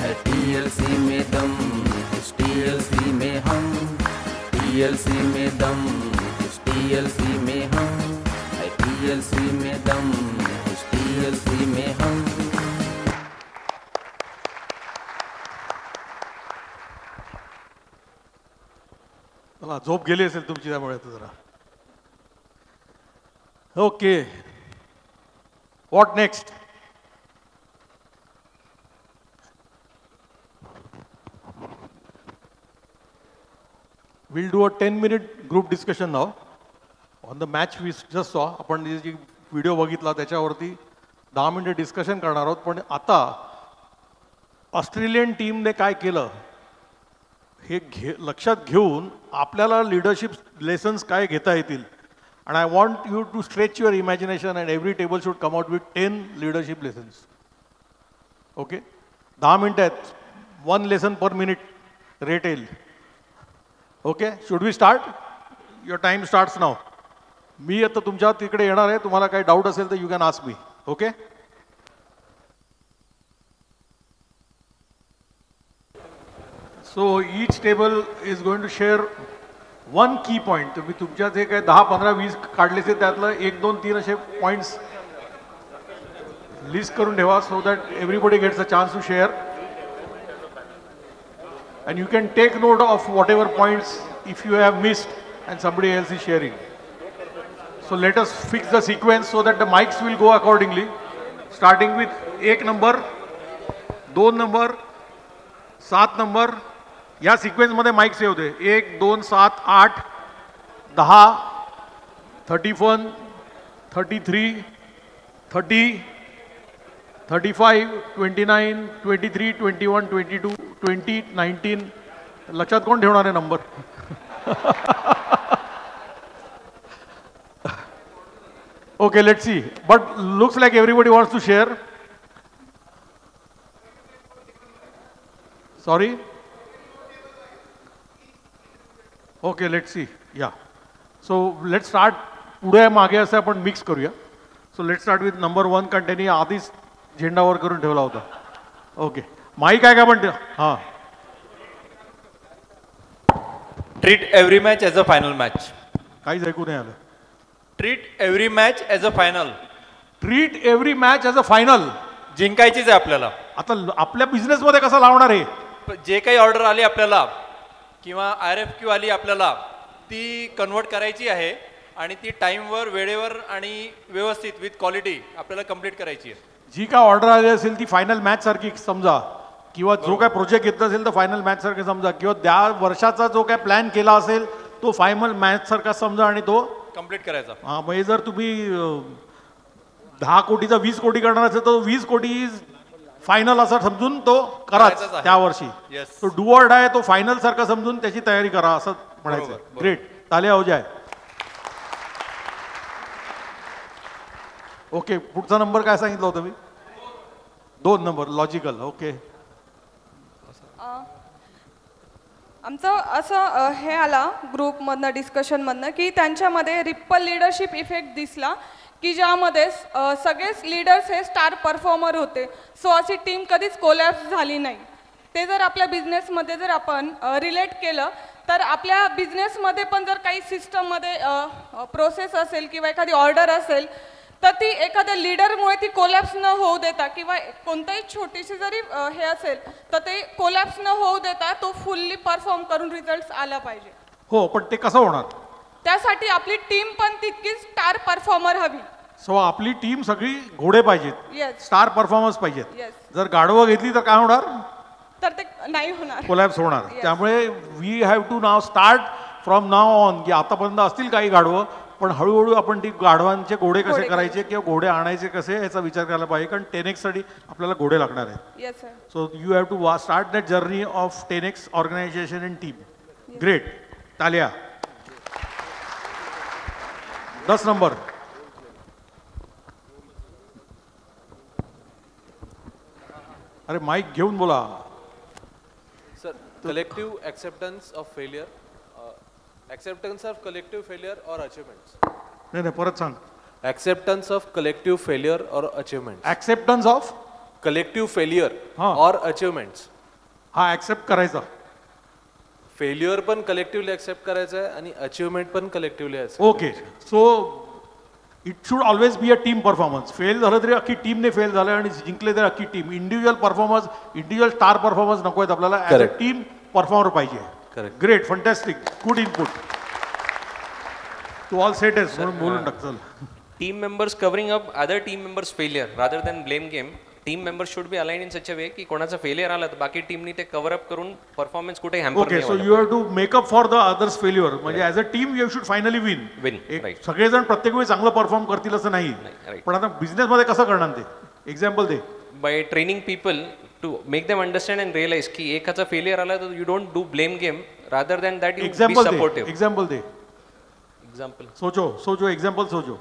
है TLC में दम, इस TLC में हम, TLC में दम, इस TLC में हम, है TLC में दम, इस TLC में हम. चला झोप गेली असेल तुमची त्यामुळे जरा. Okay, what next? We'll do a 10-minute group discussion now on the match we just saw. आपण जी व्हिडिओ बघितला त्याच्यावरती 10 मिनिटे डिस्कशन करणार आहोत. पण आता ऑस्ट्रेलियन टीमने काय केलं हे लक्षात घेऊन आपल्याला लीडरशिप लेसन्स काय घेता येतील. And I want you to stretch your imagination and every table should come out with 10 leadership lessons. Okay? 10 मिनिटं आहेत. 1 lesson per minute rate येईल. Okay? Should we start? Your time starts now. मी आता तुमच्या तिकडे येणार आहे. तुम्हाला काही डाऊट असेल तर you can ask me. Okay? So each table is going to share one key point. तुम्ही तुमच्या जे काही 10, 15, 20 काढले ते त्यातलं 1, 2, 3 असे पॉइंट्स लिस्ट करून ठेवा so that everybody gets a chance to share. And you can take note of whatever points if you have missed and somebody else is sharing. So let us fix the sequence so that the mics will go accordingly. Starting with 1 number, 2 number, 7 number. या sequence मध्ये mic save होते. 1, 2, 7, 8, 10, 31, 33, 30, 35, 29, 23, 21, 22, 20, 19. लक्षात कोण ठेवणार आहे number? Okay, let's see. But looks like everybody wants to share. Sorry? Okay, let's see. Yeah. So let's start. पुढे मागे असं आपण मिक्स करूया. So let's start with number 1 कारण त्यांनी आधीच झेंडावर करून ठेवला होता. ओके. माई काय म्हणते? हां. Treat every match as a final match. काहीच ऐकू नाही आलं. Treat every match as a final. Treat every match as a final. जिंकायचीच आहे आपल्याला. आता आपल्या बिझनेस मध्ये कसं लावणार आहे? जे काही ऑर्डर आली आपल्याला किंवा RFQ आली आपल्याला ती कन्वर्ट करायची आहे आणि ती टाइमवर, वेळेवर आणि व्यवस्थित विथ क्वालिटी आपल्याला कंप्लीट करायची आहे. जी काय ऑर्डर आली असेल ती फायनल मॅच सारखी समजा किंवा जो काय प्रोजेक्ट घेतला असेल तर फायनल मॅच सारखे समजा किंवा त्या वर्षाचा जो काय प्लॅन केला असेल तो फायनल मॅच सारखा समजा आणि तो कंप्लीट करायचा. हां, म्हणजे जर तुम्ही 10 कोटीचा 20 कोटी करणार असेल तर 20 कोटी फायनल असं समजून तो कराच त्या वर्षी. तो डू ऑर डाय तो फायनल सारखा समजून त्याची तयारी करा असं म्हणायचं. ग्रेट, तालिया हो जाय. ओके, पुढचा नंबर काय सांगितलं होतं मी? 2 नंबर लॉजिकल. ओके. आमचं असं हे आला ग्रुपमधनं डिस्कशनमधनं की त्यांच्यामध्ये रिपल लीडरशिप इफेक्ट दिसला की ज्यामध्ये सगळेच लीडर्स हे स्टार परफॉर्मर होते. सो अशी टीम कधीच कोलॅप्स झाली नाही. ते जर आपल्या बिझनेसमध्ये जर आपण रिलेट केलं तर आपल्या बिझनेसमध्ये पण जर काही सिस्टममध्ये प्रोसेस असेल किंवा एखादी ऑर्डर असेल तर ती एखाद्या लीडरमुळे ती कोलॅप्स न होऊ देता किंवा कोणताही छोटीशी जरी हे असेल तर ते कोलॅप्स न होऊ देता तो फुल्ली परफॉर्म करून रिझल्ट आला पाहिजे. हो, पण ते कसं होणार? त्यासाठी आपली टीम पण तितकीच स्टार परफॉर्मर हवी. सो आपली टीम सगळी घोडे पाहिजेत, येस, स्टार परफॉर्मन्स पाहिजेत. येस. जर गाढवं घेतली तर काय होणार? तर ते नाही होणार, कोलॅप्स होणार. त्यामुळे we have to now start from now on की आतापर्यंत असतील काही गाढवं पण हळूहळू आपण ती गाढवांचे घोडे कसे करायचे किंवा घोडे आणायचे कसे याचा विचार करायला पाहिजे. कारण 10x साठी आपल्याला घोडे लागणार आहेत. Yes sir. So you have to start that journey of 10x organisation and team. Great, Talia. 10 number. अरे माइक घेऊन बोला sir. Collective acceptance of failure, acceptance of collective failure or achievements. नाही परत सांग. Acceptance of collective failure or achievements. Acceptance of collective failure or achievements. हा accept करायचा. Failure पण collectively accept करायचं आहे आणि अचिव्हमेंट पण collectively okay. So it should always be a team performance. Fail झालं तरी अख्खी टीमने फेल झालं आणि जिंकले तरी अख्खी team. Individual performance, individual star performance नको आहेत आपल्याला. ॲज अ टीम परफॉर्मर पाहिजे. Correct. Great, fantastic, good input. तू ऑल सेट आहेस म्हणून बोलून टाक. चल. Team members covering up other team members' failure rather than blame game. Team members should be aligned in such a way की कोणाचा failure आला तर बाकी टीमनी ते कव्हर अप करून परफॉर्मन्स कुठे hamper okay. So you have to make up for the others failure. म्हणजे as a team you should finally win. Right. सगळेजण प्रत्येक वेळी चांगलं परफॉर्म करतील असं नाही. right. पण आता बिझनेसमध्ये कसं करणार ते? एक्झाम्पल दे. By training people to make them understand and realise की एकाचा फेलियर आला तर you don't do blame game rather than that you be supportive. Example दे. एक्झाम्पल सोचो एक्झाम्पल सोचो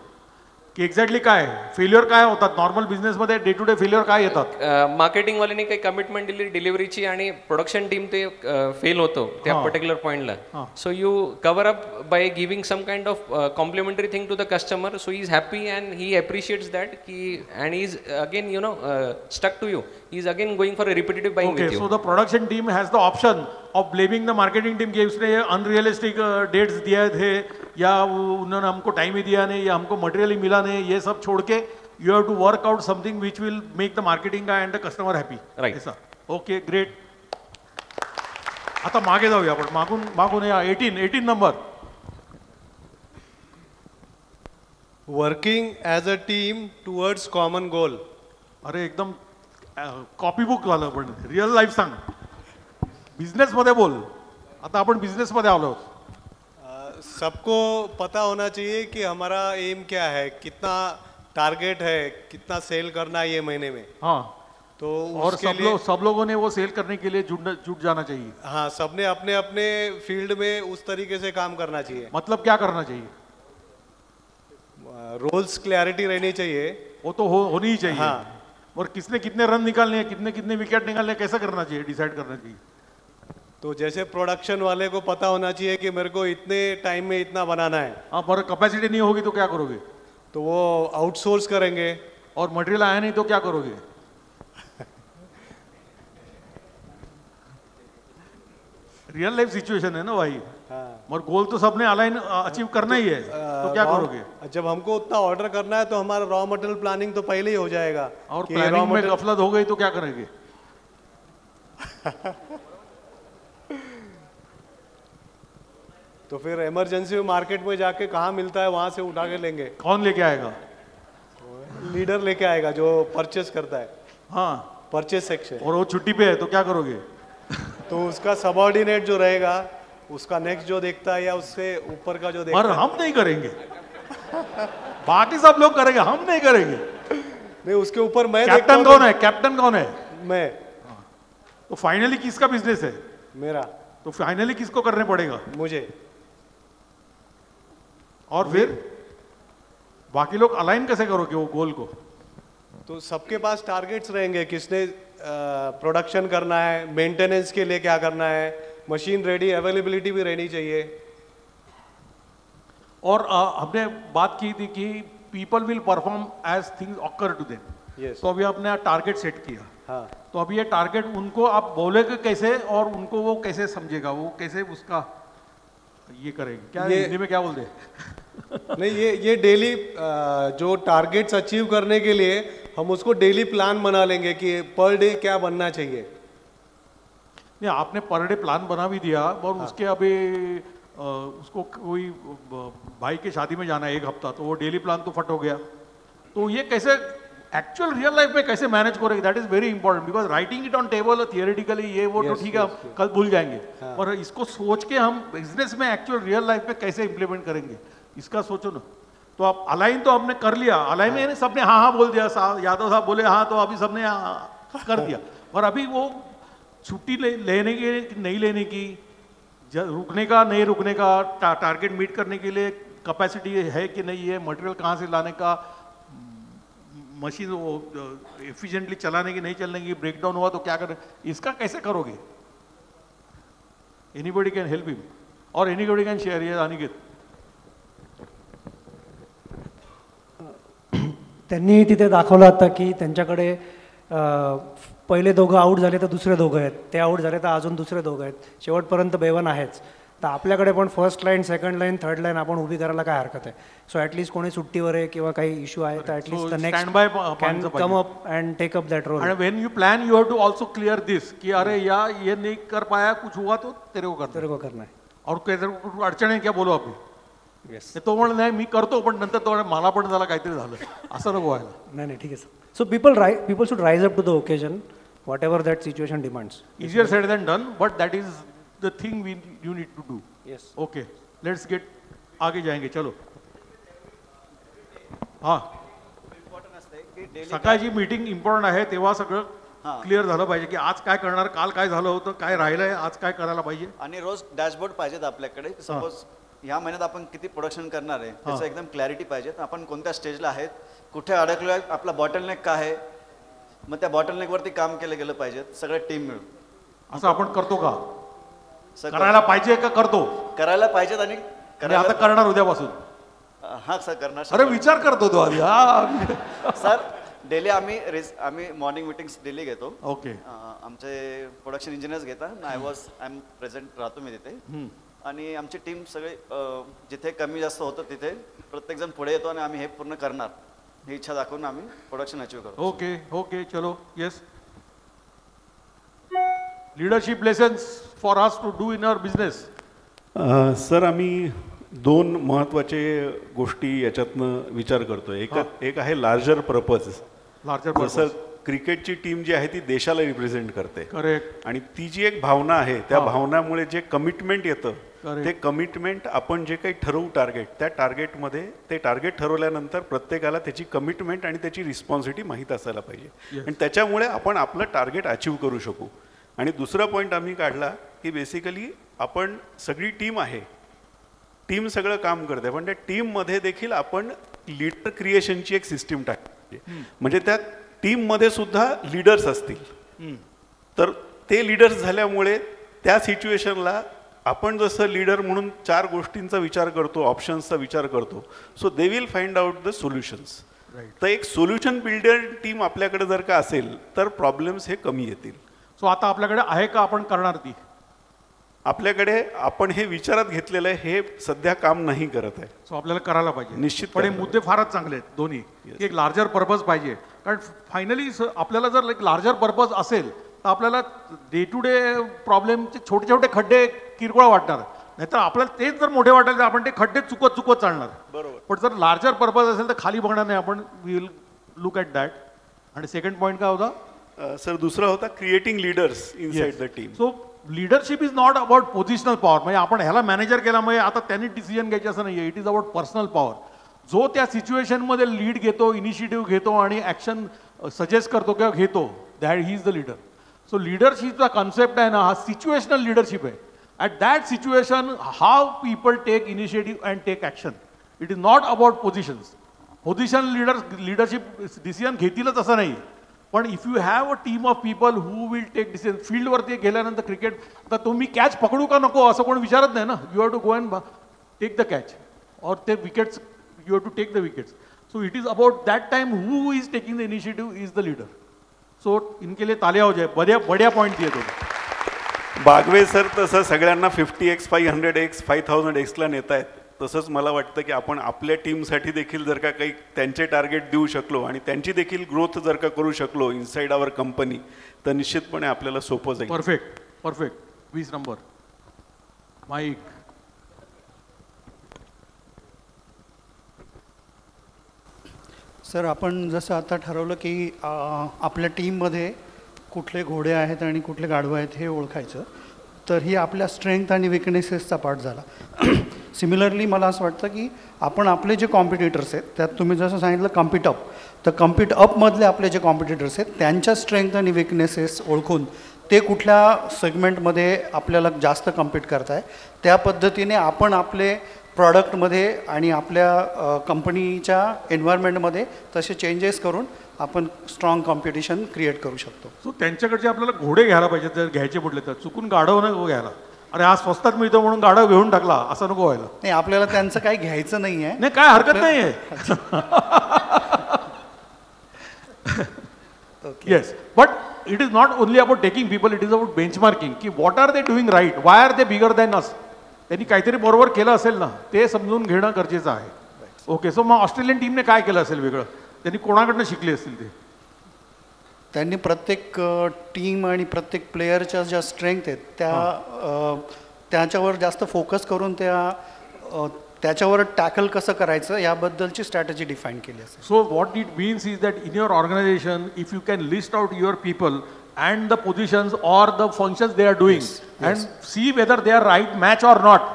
की एक्झॅक्टली काय फेल्युअर काय होतात नॉर्मल बिझनेसमध्ये. डे टू डे फेल्युअर काय येतात? मार्केटिंगवाल्याने काही कमिटमेंट दिली डिलिव्हरीची आणि प्रोडक्शन टीम ते फेल होतो त्या पर्टिक्युलर पॉईंटला. So you cover up by giving some kind of complimentary thing to the customer. So he is happy and he appreciates that की and is again you know stuck to you. He is again going for a repetitive buying with you. So the production team has the option of blaming the marketing team कि उसने unrealistic dates दिए थे या उन्होंने हमको time ही दिया नहीं या हमको मटेरियल ही मिला नहीं. ये सब छोड़ के you have to work out something which will make the marketing and the customer happy. Right. Okay, great. आता मागे जाऊया आपण. मागून या 18 number. Working as a team towards common goal. अरे एकदम कॉपी बुक वाला. पण रिअल लाईफ सांग. बिझनेसमध्ये बोल. आता आपण बिझनेसमध्ये आलो. सबको पता होना चाहिए कि हमारा एम क्या है, कितना टारगेट है, कितना सेल करना है ये महीने में. हाँ. तो और उसके लिए सब लोगों ने वो सेल करने के लिए जुट जाना चाहिए. हाँ, सबने अपने अपने फील्ड में उस तरीके से काम करना चाहिए. मतलब क्या करना चाहिए? रोल्स क्लैरिटी रहनी चाहिए. वो तो होनी ही चाहिए. हाँ. और किसने कितने रन निकालने हैं, कितने विकेट निकालने हैं, कैसा करना चाहिए, डिसाइड करना चाहिए. तो जैसे प्रोडक्शन वाले को पता होना चाहिए कि मेरे को इतने टाइम में इतना बनाना है. हाँ, पर कैपेसिटी नहीं होगी तो क्या करोगे? तो वो आउटसोर्स करेंगे. और मटेरियल आया नहीं तो क्या करोगे? रियल लाइफ सिचुएशन है ना भाई. हाँ. और गोल तो सबने अलाइन अचीव करना ही है. तो क्या करोगे? जब हमको उतना ऑर्डर करना है तो हमारा रॉ मटेरियल प्लानिंग तो पहले ही हो जाएगा. और प्लानिंग में गफलत हो गई तो क्या करेंगे? तो फिर इमरजेंसी में मार्केट में जाके कहाँ मिलता है वहां से उठा के लेंगे. कौन लेके आएगा? लीडर लेके आएगा जो परचेस करता है. हाँ. Purchase section. और वो छुट्टी पे है तो क्या करोगे? तो उसका सबऑर्डिनेट जो रहेगा उसका नेक्स्ट जो देखता है या उससे ऊपर का जो देखता पर है. हम नहीं करेंगे. बाकी सब लोग करेंगे, हम नहीं करेंगे. नहीं, उसके ऊपर मैं कैप्टन कौन है? कैप्टन कौन है? मैं. तो फाइनली किसका बिजनेस है? मेरा. तो फाइनली किसको करने पड़ेगा? मुझे. और फिर बाकी लोग अलाइन कैसे करोगे वो गोल को? तो सबके पास टारगेट्स रहेंगे. किसने प्रोडक्शन करना है, मेंटेनेंस के लिए क्या करना है, मशीन रेडी, अवेलेबिलिटी भी रहनी चाहिए. और हमने बात की थी कि people will perform as things occur to them. Yes. तो अभी आपने टारगेट सेट किया. हाँ. तो अभी ये टारगेट उनको आप बोलेगे कैसे और उनको वो कैसे समझेगा, वो कैसे उसका ये करेंगे? क्या हिंदी में क्या बोलते हैं? नहीं, ये डेली जो टारगेट्स अचीव करने के लिए हम उसको डेली प्लान बना लेंगे कि पर डे क्या बनना चाहिए. नहीं, आपने पर डे प्लान बना भी दिया और हाँ. उसके अभी उसको कोई भाई के शादी में जाना है 1 हफ्ता, तो वो डेली प्लान तो फट हो गया. तो ये कैसे एक्चुअल रियल लाइफ में कैसे मैनेज करेंगे? That is very important. Because writing it on table theoretically ये वो तो ठीक है, कल भूल जाएंगे. और इसको सोच के हम बिजनेस में एक्चुअल रियल लाइफ में कैसे इंप्लीमेंट करेंगे, इसका सोचो ना. तो आप अलाइन तो आपने कर लिया. अलाइन में सबने हाँ बोल दिया. यादव साहब बोले हाँ, तो अभी सबने कर दिया. और अभी वो छुट्टी लेने की नहीं लेने की, रुकने का नहीं रुकने का, टारगेट मीट करने के लिए कैपेसिटी है कि नहीं है, मटेरियल कहाँ से लाने का, मशीन वो एफिशिएंटली चलाने की नहीं चलने की, ब्रेकडाउन हुआ तो क्या करें, इसका कैसे करोगे? एनीबडी कैन हेल्प हिम और एनीबडी कैन शेयर. ये अनिकेत. त्यांनी तिथे दाखवलं होतं की त्यांच्याकडे पहिले दोघं आऊट झाले तर दुसरे दोघं आहेत, ते आऊट झाले तर अजून दुसरे दोघं आहेत, शेवटपर्यंत बेवन आहेच. तर आपल्याकडे पण first line, second line, third line आपण उभी करायला काय हरकत आहे. सो ॲटलीस्ट कोणी सुट्टीवर आहे किंवा काही इश्यू आहे तर at least the next can come up and take up that role. And when you plan you have to also clear this कि अरे या ये नहीं कर पाया, कुछ हुआ तो तेरे को करना है और कुछ अडचण आहे क्या बोलो आपण. येस. तो म्हणलं नाही मी करतो, पण नंतर तो मला पण झाला काहीतरी झालं, असं नको व्हायला. नाही ठीक आहे sir. So people should rise up to the occasion whatever that situation demands. Easier said than done, but that is the thing you need to do. Yes. Okay, let's get आगे जाएंगे. चलो. हाँ. सकाळची मीटिंग इम्पॉर्टंट आहे, तेव्हा सगळं clear झालं पाहिजे की आज काय करणार, काल काय झालं होतं, काय राहिलंय, आज काय करायला पाहिजे. आणि रोज डॅशबोर्ड पाहिजेत आपल्याकडे. सपोज ह्या महिन्यात आपण किती प्रोडक्शन करणार आहे त्याचं एकदम क्लॅरिटी पाहिजे. आपण कोणत्या स्टेजला आहेत, कुठे अडकलोय, आपला बॉटलनेक काय आहे, मग त्या बॉटलनेक वरती काम केलं गेलं पाहिजे सगळ्या टीम मिळून. असं आपण करतो का, करायला पाहिजे का करतो, करायला पाहिजेत आणि आता करणार उद्यापासून. हा सर करणार. अरे विचार करतो तो आधी. हा सर डेली आम्ही मॉर्निंग मीटिंग्स डेली घेतो. ओके. आमचे प्रोडक्शन इंजिनियर्स घेतात. आय एम प्रेझेंट राहतो मी तिथे. आणि आमची टीम सगळे जिथे कमी जास्त होतं तिथे प्रत्येक जण पुढे येतो आणि आम्ही हे पूर्ण करणार ही इच्छा दाखवून आम्ही प्रोडक्शन अचीव करतो. ओके ओके चलो. Yes. Leadership lessons for us to do in our business. Sir आम्ही दोन महत्त्वाचे गोष्टी याच्यातनं विचार करतोय. एक आहे लार्जर पर्पज. जसं क्रिकेटची टीम जी आहे ती देशाला रिप्रेझेंट करते. करेक्ट. आणि ती जी एक भावना आहे त्या भावनामुळे जे कमिटमेंट येतं ते कमिटमेंट आपण जे काही ठरवू टार्गेट, त्या टार्गेटमध्ये ते टार्गेट ठरवल्यानंतर प्रत्येकाला त्याची कमिटमेंट आणि त्याची रिस्पॉन्सिबिलिटी माहीत असायला पाहिजे आणि त्याच्यामुळे आपण आपलं टार्गेट अचीव करू शकू. आणि दुसरा पॉईंट आम्ही काढला की बेसिकली आपण सगळी टीम आहे, टीम सगळं काम करते, पण त्या टीममध्ये देखील आपण लीडर क्रिएशनची एक सिस्टीम टाकली. म्हणजे त्या टीममध्ये सुद्धा लीडर्स असतील तर ते लीडर्स झाल्यामुळे त्या सिच्युएशनला आपण जसं लीडर म्हणून 4 गोष्टींचा विचार करतो, ऑप्शन्सचा विचार करतो, so they will find out the solutions. तर एक सोल्युशन बिल्डर टीम आपल्याकडे जर का असेल तर प्रॉब्लेम्स हे कमी येतील. सो आता आपल्याकडे आहे का, आपण करणार ती? आपल्याकडे आपण हे विचारात घेतलेलं आहे, हे सध्या काम नाही करत आहे. सो आपल्याला करायला पाहिजे निश्चितपणे. मुद्दे फारच चांगले आहेत दोन्ही. एक लार्जर पर्पज पाहिजे, कारण फायनली आपल्याला जर एक लार्जर पर्पज असेल तर आपल्याला डे टू डे प्रॉब्लेमचे छोटे छोटे खड्डे किरकोळ वाटणार, नाहीतर आपल्याला तेच जर मोठे वाटेल तर आपण ते खड्डे चुकत चालणार. बरोबर. पण जर लार्जर पर्पज असेल तर खाली बघणार नाही आपण. Will look at that. आणि सेकंड पॉईंट काय होता सर? दुसरा होता creating leaders inside the team. So leadership is not about positional power. म्हणजे आपण ह्याला मॅनेजर केल्यामुळे आता त्यांनी डिसिजन घ्यायचे असं नाही. It is about personal power. जो त्या सिच्युएशनमध्ये लीड घेतो, इनिशिएटिव्ह घेतो आणि ॲक्शन सजेस्ट करतो किंवा घेतो, that he is the leader. So लीडरशिपचा कॉन्सेप्ट आहे ना, हा सिच्युएशनल लीडरशिप आहे. At that situation how people take initiative and take action. It is not about positions. Position leadership decision घेतीलच असं नाही, पण if you have a team of people who will take decision. फील्डवरती गेल्यानंतर cricket आता तुम्ही catch पकडू का नको असं कोण विचारत नाही ना. You have to go and take the catch और ते wickets you have to take the wickets. So it is about that time who is taking the initiative is the leader. So इनके लिए तालियां हो जाए. बड्या पॉईंट दिए तो बागवे सर तसं सगळ्यांना 50x 500x 5000x नेता आहेत. तसंच मला वाटतं की आपण आपल्या टीमसाठी देखील जर का काही त्यांचे टार्गेट देऊ शकलो आणि त्यांची देखील ग्रोथ जर का करू शकलो इनसाइड आवर कंपनी तर निश्चितपणे आपल्याला सोपं जाईल. Perfect perfect. 20 number mic. Sir आपण जसं आता ठरवलं की आपल्या टीममध्ये कुठले घोडे आहेत आणि कुठले गाढवं आहेत हे ओळखायचं, तर ही आपल्या स्ट्रेंथ आणि विकनेसेसचा पार्ट झाला. सिमिलरली मला असं वाटतं की आपण आपले जे कॉम्पिटिटर्स आहेत त्यात तुम्ही जसं सांगितलं कम्पीट अप, तर कम्पीट अपमधले आपले जे कॉम्पिटिटर्स आहेत त्यांच्या स्ट्रेंथ आणि विकनेसेस ओळखून ते कुठल्या सेगमेंटमध्ये आपल्याला जास्त कम्पीट करताय त्या पद्धतीने आपण आपले प्रॉडक्टमध्ये आणि आपल्या कंपनीच्या एन्व्हायरमेंटमध्ये तसे चेंजेस करून आपण स्ट्रॉंग कॉम्पिटिशन क्रिएट करू शकतो. सो त्यांच्याकडचे आपल्याला घोडे घ्यायला पाहिजे. जर घ्यायचे म्हटले तर चुकून गाढव नको घ्यायला. अरे आज स्वस्तात मिळतो म्हणून गाढव घेऊन टाकला असं नको व्हायला. नाही, आपल्याला त्यांचं काही घ्यायचं नाही आहे. नाही, काय हरकत नाही आहे. Yes, but it is not only about taking people, it is about benchmarking की what are they doing right, why are they bigger than us. त्यांनी काहीतरी बरोबर केलं असेल ना, ते समजून घेणं गरजेचं आहे. ओके, सो मग ऑस्ट्रेलियन टीमने काय केलं असेल वेगळं, त्यांनी कोणाकडनं शिकले असतील ते? त्यांनी प्रत्येक टीम आणि प्रत्येक प्लेयरच्या ज्या स्ट्रेंथ आहेत त्याच्यावर जास्त फोकस करून त्याच्यावर टॅकल कसं करायचं याबद्दलची स्ट्रॅटेजी डिफाईन केली असेल. So what it means is that in your organisation if you can list out your people and the positions or the functions they are doing and see whether they are right match or not.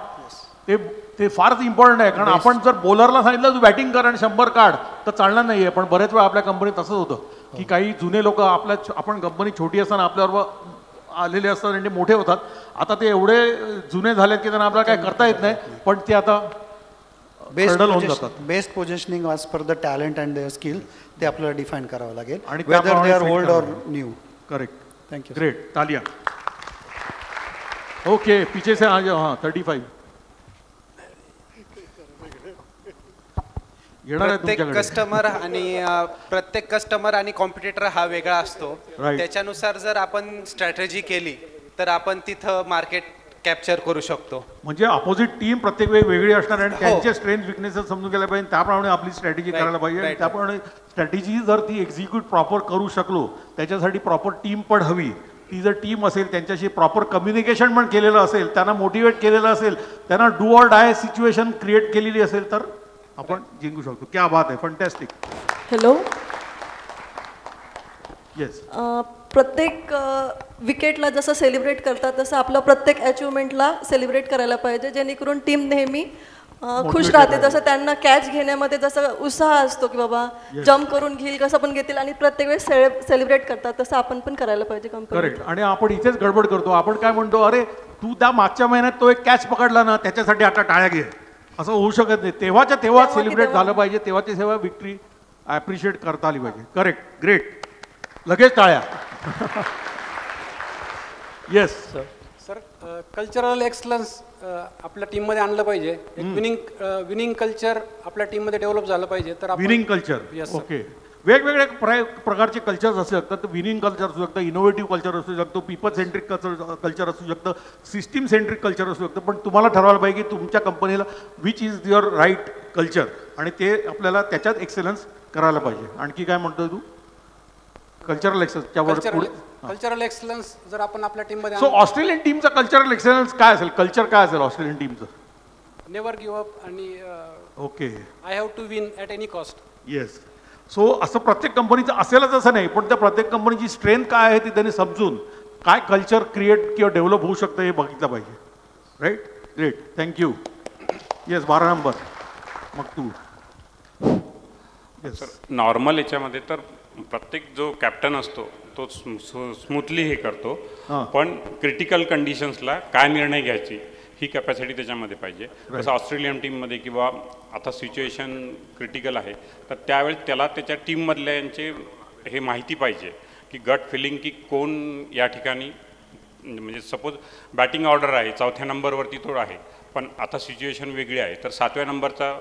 ते फारच important आहे, कारण आपण जर बॉलरला सांगितलं तू batting कर आणि 100 काढ तर चालणार नाहीये. पण बरेच वेळा आपल्या कंपनीत तसंच होतं की काही जुने लोक आपण कंपनी छोटी असताना आपल्याबरोबर आलेले असतात आणि ते मोठे होतात. आता ते एवढे जुने झालेत की त्यांना आपल्याला काय करता येत नाही, पण ते आता best positioning as per the talent and their skill ते आपल्याला डिफाईन करावं लागेल, आणि whether they are old or new. Correct, thank you. Great, Talia. Okay, पीछे से आ जाओ. हाँ, 35 प्रत्येक कस्टमर आणि कॉम्पिटिटर हा वेगळा असतो. त्याच्यानुसार जर आपण स्ट्रॅटेजी केली तर आपण तिथं मार्केट कॅप्चर करू शकतो. म्हणजे अपोजिट टीम प्रत्येक वेळी वेगळी असणार आणि त्यांचे स्ट्रेंथ विकनेसेस समजून घ्यायला पाहिजे, त्याप्रमाणे आपली स्ट्रॅटेजी करायला पाहिजे. त्याप्रमाणे स्ट्रॅटेजी जर ती एक्झिक्यूट प्रॉपर करू शकलो, त्याच्यासाठी प्रॉपर टीम पण हवी. ती जर टीम असेल, त्यांच्याशी प्रॉपर कम्युनिकेशन पण केलेलं असेल, त्यांना मोटिवेट केलेलं असेल, त्यांना do or die situation create केलेली असेल, तर आपण जिंकू शकतो. क्या बात आहे, फंटॅस्टिक. हॅलो. येस. प्रत्येक विकेटला जसं सेलिब्रेट करतात तसं आपलं प्रत्येक अचिव्हमेंटला सेलिब्रेट करायला पाहिजे, जेणेकरून टीम नेहमी खुश राहते. जसं त्यांना कॅच घेण्यामध्ये जसं उत्साह असतो की बाबा जम्प करून घेईल, कसं पण घेतील, आणि प्रत्येक वेळेस सेलिब्रेट करतात, तसं आपण पण करायला पाहिजे कंपनी. करेक्ट. आणि आपण इथेच गडबड करतो. आपण काय म्हणतो, अरे तू त्या मागच्या महिन्यात तो एक कॅच पकडला ना, त्याच्यासाठी आता टाळ्या घे. असं होऊ शकत नाही. तेव्हाच्या तेव्हा सेलिब्रेट झालं पाहिजे, तेव्हाची तेव्हा विक्ट्री ॲप्रिशिएट करता आली पाहिजे. Correct, great. लगेच टाळ्या. Yes sir. कल्चरल एक्सलन्स आपल्या टीममध्ये आणलं पाहिजे. एक विनिंग कल्चर आपल्या टीममध्ये डेव्हलप झालं पाहिजे. तर विनिंग कल्चर. ओके. वेगवेगळे प्रकारचे कल्चर्स असू शकतात. विनिंग कल्चर असू शकतं, इनोव्हेटिव्ह कल्चर असू शकतो, पीपल सेंट्रिक कल्चर असू शकतं, सिस्टीम सेंट्रिक कल्चर असू शकतं. पण तुम्हाला ठरवायला पाहिजे की तुमच्या कंपनीला which is your right culture, आणि ते आपल्याला त्याच्यात एक्सेलन्स करायला पाहिजे. आणखी काय म्हणतोय तू? कल्चरल एक्सलन्स जर आपण आपल्या टीममध्ये. सो ऑस्ट्रेलियन टीमचा कल्चरल एक्सलन्स काय असेल? कल्चर काय असेल ऑस्ट्रेलियन टीमचं? नेव्हर गिव्ह अप आणि okay, I have to win at any cost. Yes. So असं प्रत्येक कंपनीचं असेलच असं नाही, पण त्या प्रत्येक कंपनीची स्ट्रेंथ काय आहे ती त्यांनी समजून काय कल्चर क्रिएट किंवा डेव्हलप होऊ शकतं हे बघितलं पाहिजे. Right, great, thank you. Yes, 12 number. मग तू. येस. नॉर्मल याच्यामध्ये तर प्रत्येक जो कॅप्टन असतो तो स्मूथली हे करतो, पण क्रिटिकल कंडिशन्सला काय निर्णय घ्यायची ही कॅपॅसिटी त्याच्यामध्ये पाहिजे. जसं ऑस्ट्रेलियन टीममध्ये किंवा आता सिच्युएशन क्रिटिकल आहे तर त्यावेळेस त्याला त्याच्या टीममधल्यांचे हे माहिती पाहिजे की गट फिलिंग की कोण या ठिकाणी, म्हणजे सपोज बॅटिंग ऑर्डर आहे, 4थ्या नंबरवरती तो आहे, पण आता सिच्युएशन वेगळी आहे, तर 7व्या नंबरचा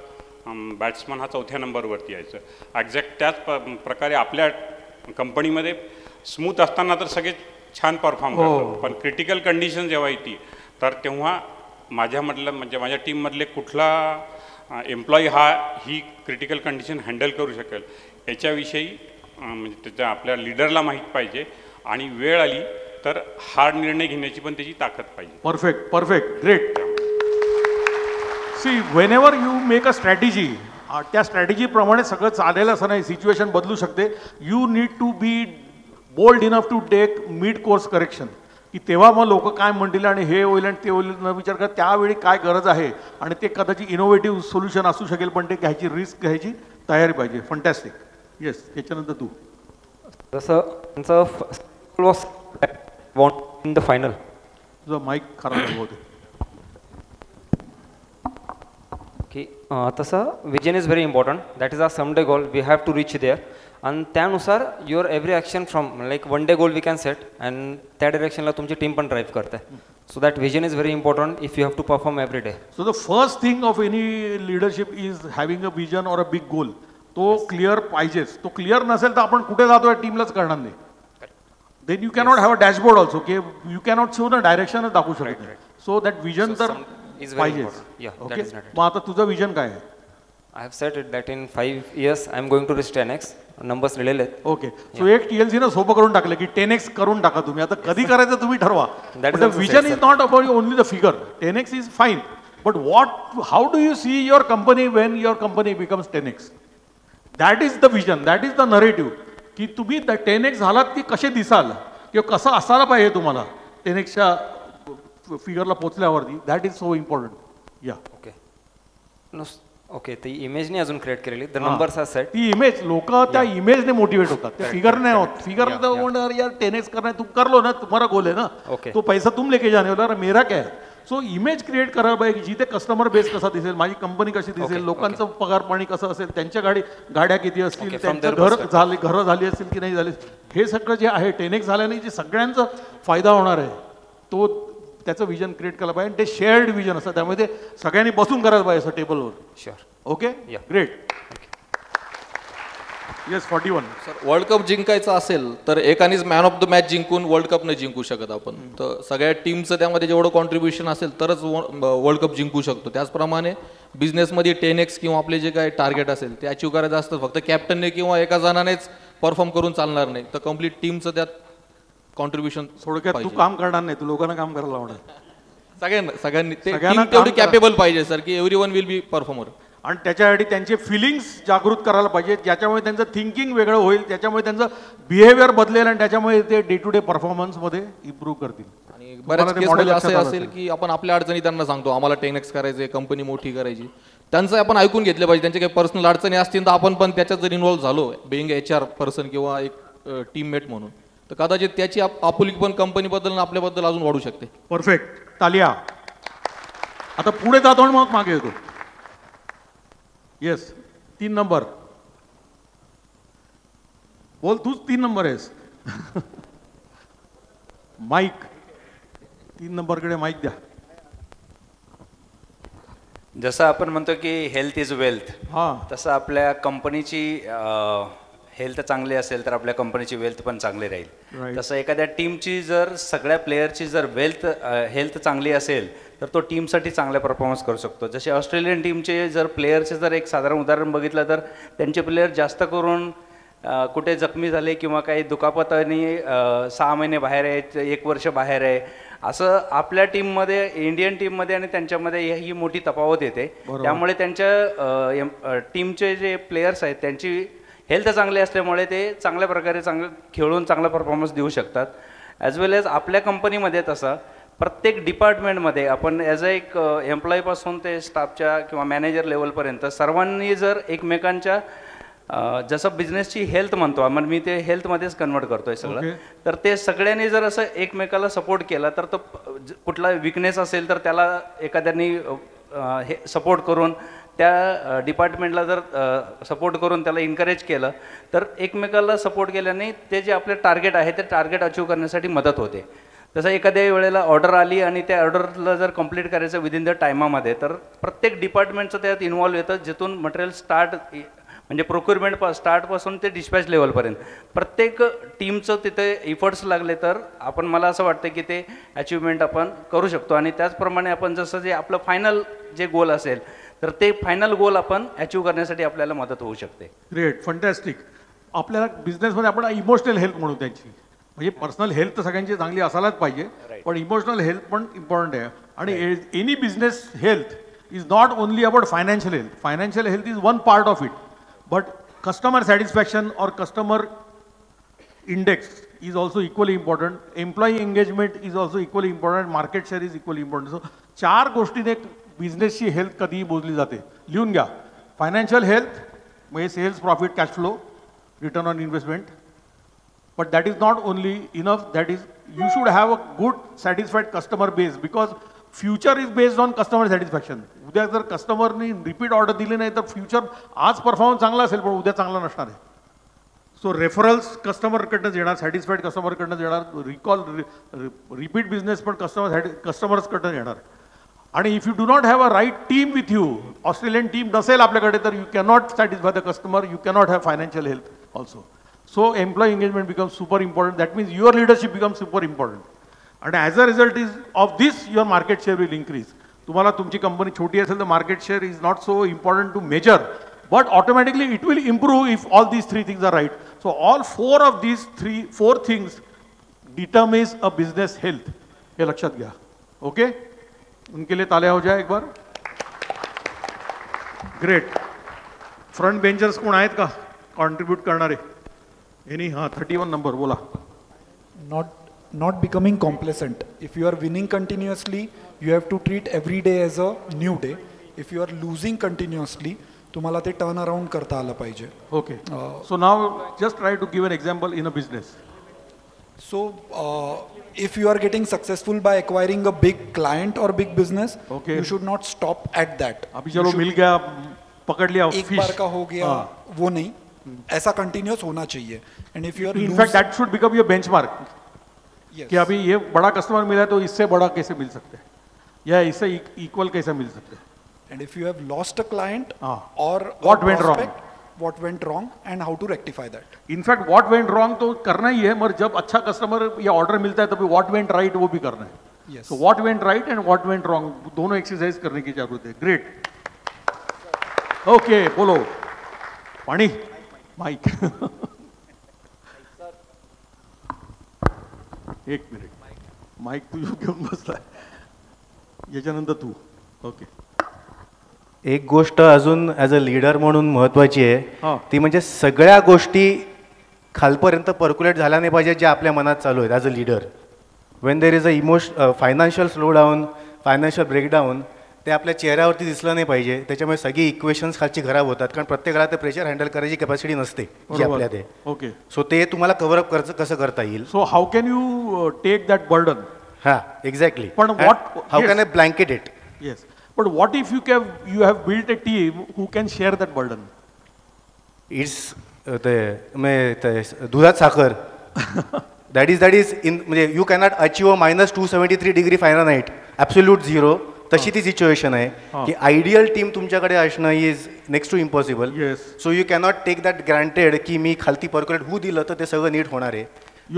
बॅट्समन हा 4थ्या नंबरवरती यायचं. एक्झॅक्ट त्याच प्रकारे आपल्या कंपनीमध्ये स्मूथ असताना तर सगळे छान परफॉर्म करतात, पण क्रिटिकल कंडिशन जेव्हा येते तर तेव्हा म्हणजे माझ्या टीममधले कुठला एम्प्लॉई ही क्रिटिकल कंडिशन हँडल करू शकेल याच्याविषयी म्हणजे त्याच्या आपल्या लीडरला माहीत पाहिजे, आणि वेळ आली तर हार्ड निर्णय घेण्याची पण त्याची ताकद पाहिजे. Perfect, perfect, great. See, whenever you make a strategy, त्या स्ट्रॅटेजीप्रमाणे सगळं चालेल असं नाही, सिच्युएशन बदलू शकते. You need to be bold enough to take mid course correction, की तेव्हा मग लोक काय म्हणतील आणि हे होईल आणि ते होईल न विचार कर, त्यावेळी काय गरज आहे आणि ते कदाचित इनोव्हेटिव्ह सोल्युशन असू शकेल, पण ते घ्यायची रिस्क घ्यायची तयारी पाहिजे. फंटॅस्टिक. येस, त्याच्यानंतर तू. जसं त्यांचं इन द फायनल. तुझा माईक खराब होते की तसं vision is very important. That is a someday goal, we have to reach there, आणि त्यानुसार your every action from like 1 day goal we can set, and त्या डिरेक्शनला तुमची टीम पण ड्राईव्ह करते. So that vision is very important if you have to perform every day. So the first thing of any leadership is having a vision or a big goal. तो clear पाहिजेच. तो clear नसेल तर आपण कुठे जातोय टीमलाच करणार नाही. Then you cannot have a dashboard also की यू कॅनॉट शो ना डायरेक्शनच दाखवू शकत नाही. सो दॅट विजन तर पाहिजेच. ओके, मग आता तुझं विजन काय आहे? I have said it that in 5 years I am going to reach 10x. Numbers लिहिलेले आहेत. ओके, सो एक TLC ना सोपं करून टाकलं की 10x करून टाका तुम्ही. आता कधी करायचं तुम्ही ठरवा. The vision is not about only the figure. 10x is fine, but how do you see your company Wien your company becomes 10x? That is the vision, that is the narrative. की तुम्ही 10x झालात की कसे दिसाल किंवा कसं असायला पाहिजे तुम्हाला 10xच्या फिगरला पोचल्यावरती. That is so important. या ओके ओके, ती इमेजने अजून क्रिएट केलेली, द नंबर्स आर सेट. ती इमेज लोक त्या इमेजने मोटिवेट होतात, त्या फिगर नाही होत. फिगर तो यार 10x करना तुम कर लो ना, तुम्हारा गोल है ना, तो पैसा तुम लेके जाने वाला, मेरा क्या है. सो इमेज क्रिएट करायला पाहिजे, जिथे कस्टमर बेस कसा दिसेल, माझी कंपनी कशी दिसेल, लोकांचं पगार पाणी कसं असेल, त्यांच्या गाड्या किती असतील, त्यांचं घरं झाली असतील की नाही झाली, हे सगळं जे आहे 10x झाल्याने जे सगळ्यांचा फायदा होणार आहे तो त्याचं विजन क्रिएट करायला पाहिजे. ते शेअर्ड विजन असतं, त्यामुळे ते सगळ्यांनी बसून करायला पाहिजे असं टेबलवर. Sure. Okay, great. Yes 41. Sir, world cup जिंकायचं असेल तर एकानेच मॅन ऑफ द मॅच जिंकून वर्ल्ड कप नाही जिंकू शकत आपण. तर सगळ्या टीमचं त्यामध्ये जेवढं कॉन्ट्रीब्युशन असेल तरच वर्ल्ड कप जिंकू शकतो. त्याचप्रमाणे बिझनेसमध्ये 10x किंवा आपले जे काही टार्गेट असेल ते अचीव्ह करायचं असतं. फक्त कॅप्टनने किंवा एका जणानेच परफॉर्म करून चालणार नाही, तर कम्प्लीट टीमचं त्यात कॉन्ट्रीब्युशन. थोडक्यात तू काम करणार नाही, तू लोकांना काम करायला लावणार. सगळ्यांनी तेवढी कॅपेबल पाहिजे सर की एव्हरीवन विल बी परफॉर्मर. आणि त्याच्यासाठी त्यांचे फिलिंग्स जागृत करायला पाहिजे, ज्याच्यामुळे त्यांचं थिंकिंग वेगळं होईल, त्याच्यामुळे त्यांचं बिहेवियर बदलेल आणि त्याच्यामुळे ते डे टू डे परफॉर्मन्समध्ये इम्प्रूव्ह करतील. आणि बऱ्याच केसमध्ये असं असेल की आपण आपल्या अडचणी त्यांना सांगतो, आम्हाला 10x करायचे, कंपनी मोठी करायची, त्यांचं आपण ऐकून घेतलं पाहिजे. त्यांचे काही पर्सनल अडचणी असतील तर आपण पण त्याच्यात जर इन्व्हॉल्व्ह झालो बिईंग HR पर्सन किंवा एक टीममेट म्हणून, तर कदाचित त्याची आपुलकी पण कंपनीबद्दल आणि आपल्याबद्दल अजून वाढू शकते. परफेक्ट, तालिया. आता पुढे जातो आणि मग मागे येतो. येस 3 नंबर बोल, तूच 3 नंबर आहेस. माईक 3 नंबरकडे माईक द्या. जसं आपण म्हणतो की हेल्थ इज वेल्थ, हां, तसं आपल्या कंपनीची हेल्थ चांगली असेल तर आपल्या कंपनीची वेल्थ पण चांगली राहील. तसं एखाद्या टीमची जर सगळ्या प्लेयरची जर हेल्थ चांगली असेल तर तो टीमसाठी चांगल्या परफॉर्मन्स करू शकतो. जसे ऑस्ट्रेलियन टीमचे जर प्लेयरचे जर एक साधारण उदाहरण बघितलं तर त्यांचे प्लेयर जास्त करून कुठे जखमी झाले किंवा काही दुखापतांनी 6 महिने बाहेर आहेत, 1 वर्ष बाहेर आहे, असं आपल्या टीममध्ये, इंडियन टीममध्ये आणि त्यांच्यामध्ये ही मोठी तफावत येते. त्यामुळे त्यांच्या टीमचे जे प्लेयर्स आहेत त्यांची हेल्थ चांगली असल्यामुळे ते चांगल्या प्रकारे खेळून चांगला परफॉर्मन्स देऊ शकतात. ॲज वेल एज आपल्या कंपनीमध्ये तसं प्रत्येक डिपार्टमेंटमध्ये आपण ॲज अ एक एम्प्लॉईपासून ते स्टाफच्या किंवा मॅनेजर लेवलपर्यंत सर्वांनी जर एकमेकांच्या जसं बिझनेसची हेल्थ म्हणतो आपण, मी ते हेल्थमध्येच कन्वर्ट करतोय सगळं, तर ते सगळ्यांनी जर असं एकमेकाला सपोर्ट केला तर तो कुठला विकनेस असेल तर त्याला एखाद्यानी हे सपोर्ट करून त्या डिपार्टमेंटला जर सपोर्ट करून त्याला इन्करेज केलं तर एकमेकाला सपोर्ट केल्याने ते जे आपले टार्गेट आहे ते टार्गेट अचीव करण्यासाठी मदत होते. तसं एखाद्या वेळेला ऑर्डर आली आणि त्या ऑर्डरला जर कंप्लीट करायचं विदिन द टायमामध्ये, तर प्रत्येक डिपार्टमेंटचं त्यात इन्व्हॉल्व येतं, जिथून मटेरियल स्टार्ट म्हणजे प्रोक्युरमेंट स्टार्टपासून ते डिस्पॅच लेवलपर्यंत प्रत्येक टीमचं तिथे इफर्ट्स लागले तर आपण, मला असं वाटतं की ते अचिव्हमेंट आपण करू शकतो. आणि त्याचप्रमाणे आपण जसं जे आपलं फायनल जे गोल असेल तर ते फायनल गोल आपण अचीव करण्यासाठी आपल्याला मदत होऊ शकते. Great, fantastic. आपल्याला बिझनेसमध्ये आपण इमोशनल हेल्थ म्हणू त्यांची, म्हणजे पर्सनल हेल्थ तर सगळ्यांची चांगली असायलाच पाहिजे, पण इमोशनल हेल्थ पण इम्पॉर्टंट आहे. आणि any business health is not only about financial health. Financial health is one part of it, but customer satisfaction or customer index is also equally important. Employee engagement is also equally important. Market share is equally important. So 4 गोष्टीने बिझनेसची health कधीही मोजली जाते. लिहून घ्या. Financial health म्हणजे sales, profit, cash flow, return on investment. But that is not only enough. That is you should have a good satisfied customer base, because future is based on customer satisfaction. उद्या जर कस्टमरनी repeat order दिली नाही तर future, आज performance चांगला असेल पण उद्या चांगला नसणार आहे. सो रेफरल्स कस्टमरकडनंच येणार, सॅटिस्फाईड कस्टमरकडनंच येणार, रिपीट बिझनेस पण कस्टमर्सकडनं येणार. आणि if you do not have a right team with you, Australian team नसेल आपल्याकडे, तर you cannot satisfy the customer, you cannot have financial health also. So employee engagement becomes super important. That means your leadership becomes super important. And as a result of this, your market share will increase. तुम्हाला तुमची company छोटी असेल तर market share is not so important to measure, but automatically it will improve if all these three things are right. So all four of these four things determines a business health. हे लक्षात घ्या. Okay? उनके लिए तालियां हो जाए एक बार. Great. Front benchers कोण आहेत का? Contribute करणारे. Any? हाँ, 31 number बोला. Not becoming complacent. If you are winning continuously, you have to treat every day as a new day. If you are losing continuously, तुम्हाला ते turn around करता आलं पाहिजे. Okay. So now just try to give an example in a business. So if you are getting successful by acquiring a big client or big business, okay, you should not stop at that. अभी चलो mill गया, पकड़ लिया एक बार का हो गया, वो नहीं, ऐसा continuous होना चाहिए. And if you are in fact that should become your benchmark. कि अभी ये बड़ा कस्टमर मिला है तो इससे बड़ा कैसे मिल सकते हैं या इससे इक्वल कैसे मिल सकते हैं. And if you have lost a client or what went wrong, what went wrong and how to rectify that. In fact what went wrong तो करना ही है, मगर जब अच्छा कस्टमर या ऑर्डर मिलता है तभी what went right वो भी करना है. Yes. So what went right and what went wrong दोनों एक्सरसाइज करने की जरूरत है. Great. Okay, बोलो पानी माइक. एक मिनिट, माईक तू घेऊन बसलाय, याच्यानंतर तू. ओके. एक गोष्ट अजून ॲज अ लीडर म्हणून महत्त्वाची आहे, ती म्हणजे सगळ्या गोष्टी खालपर्यंत पर्क्युलेट झाल्या नाही पाहिजे ज्या आपल्या मनात चालू आहेत as a leader. When there is a financial slowdown, financial breakdown, ते आपल्या चेहऱ्यावरती दिसलं नाही पाहिजे. त्याच्यामुळे सगळी इक्वेशन्स खालची खराब होतात, कारण प्रत्येकाला ते प्रेशर हँडल करायची कॅपॅसिटी नसते जी आपल्यात आहे. ओके. सो ते तुम्हाला कव्हरअप कसं करता येईल. So how can you take that burden. हां, एक्झॅक्टली. पण how can I blanket it. Yes, but what if you have built a team who can share that burden? It's दुधात साखर. That is in म्हणजे you cannot achieve a -273 degree Fahrenheit, absolute zero. तशी ती situation आहे की ideal team तुमच्याकडे असणं is next to impossible. So you cannot take that granted की मी खालती पर्क्युलेट होऊ दिलं तर ते सगळं नीट होणार आहे.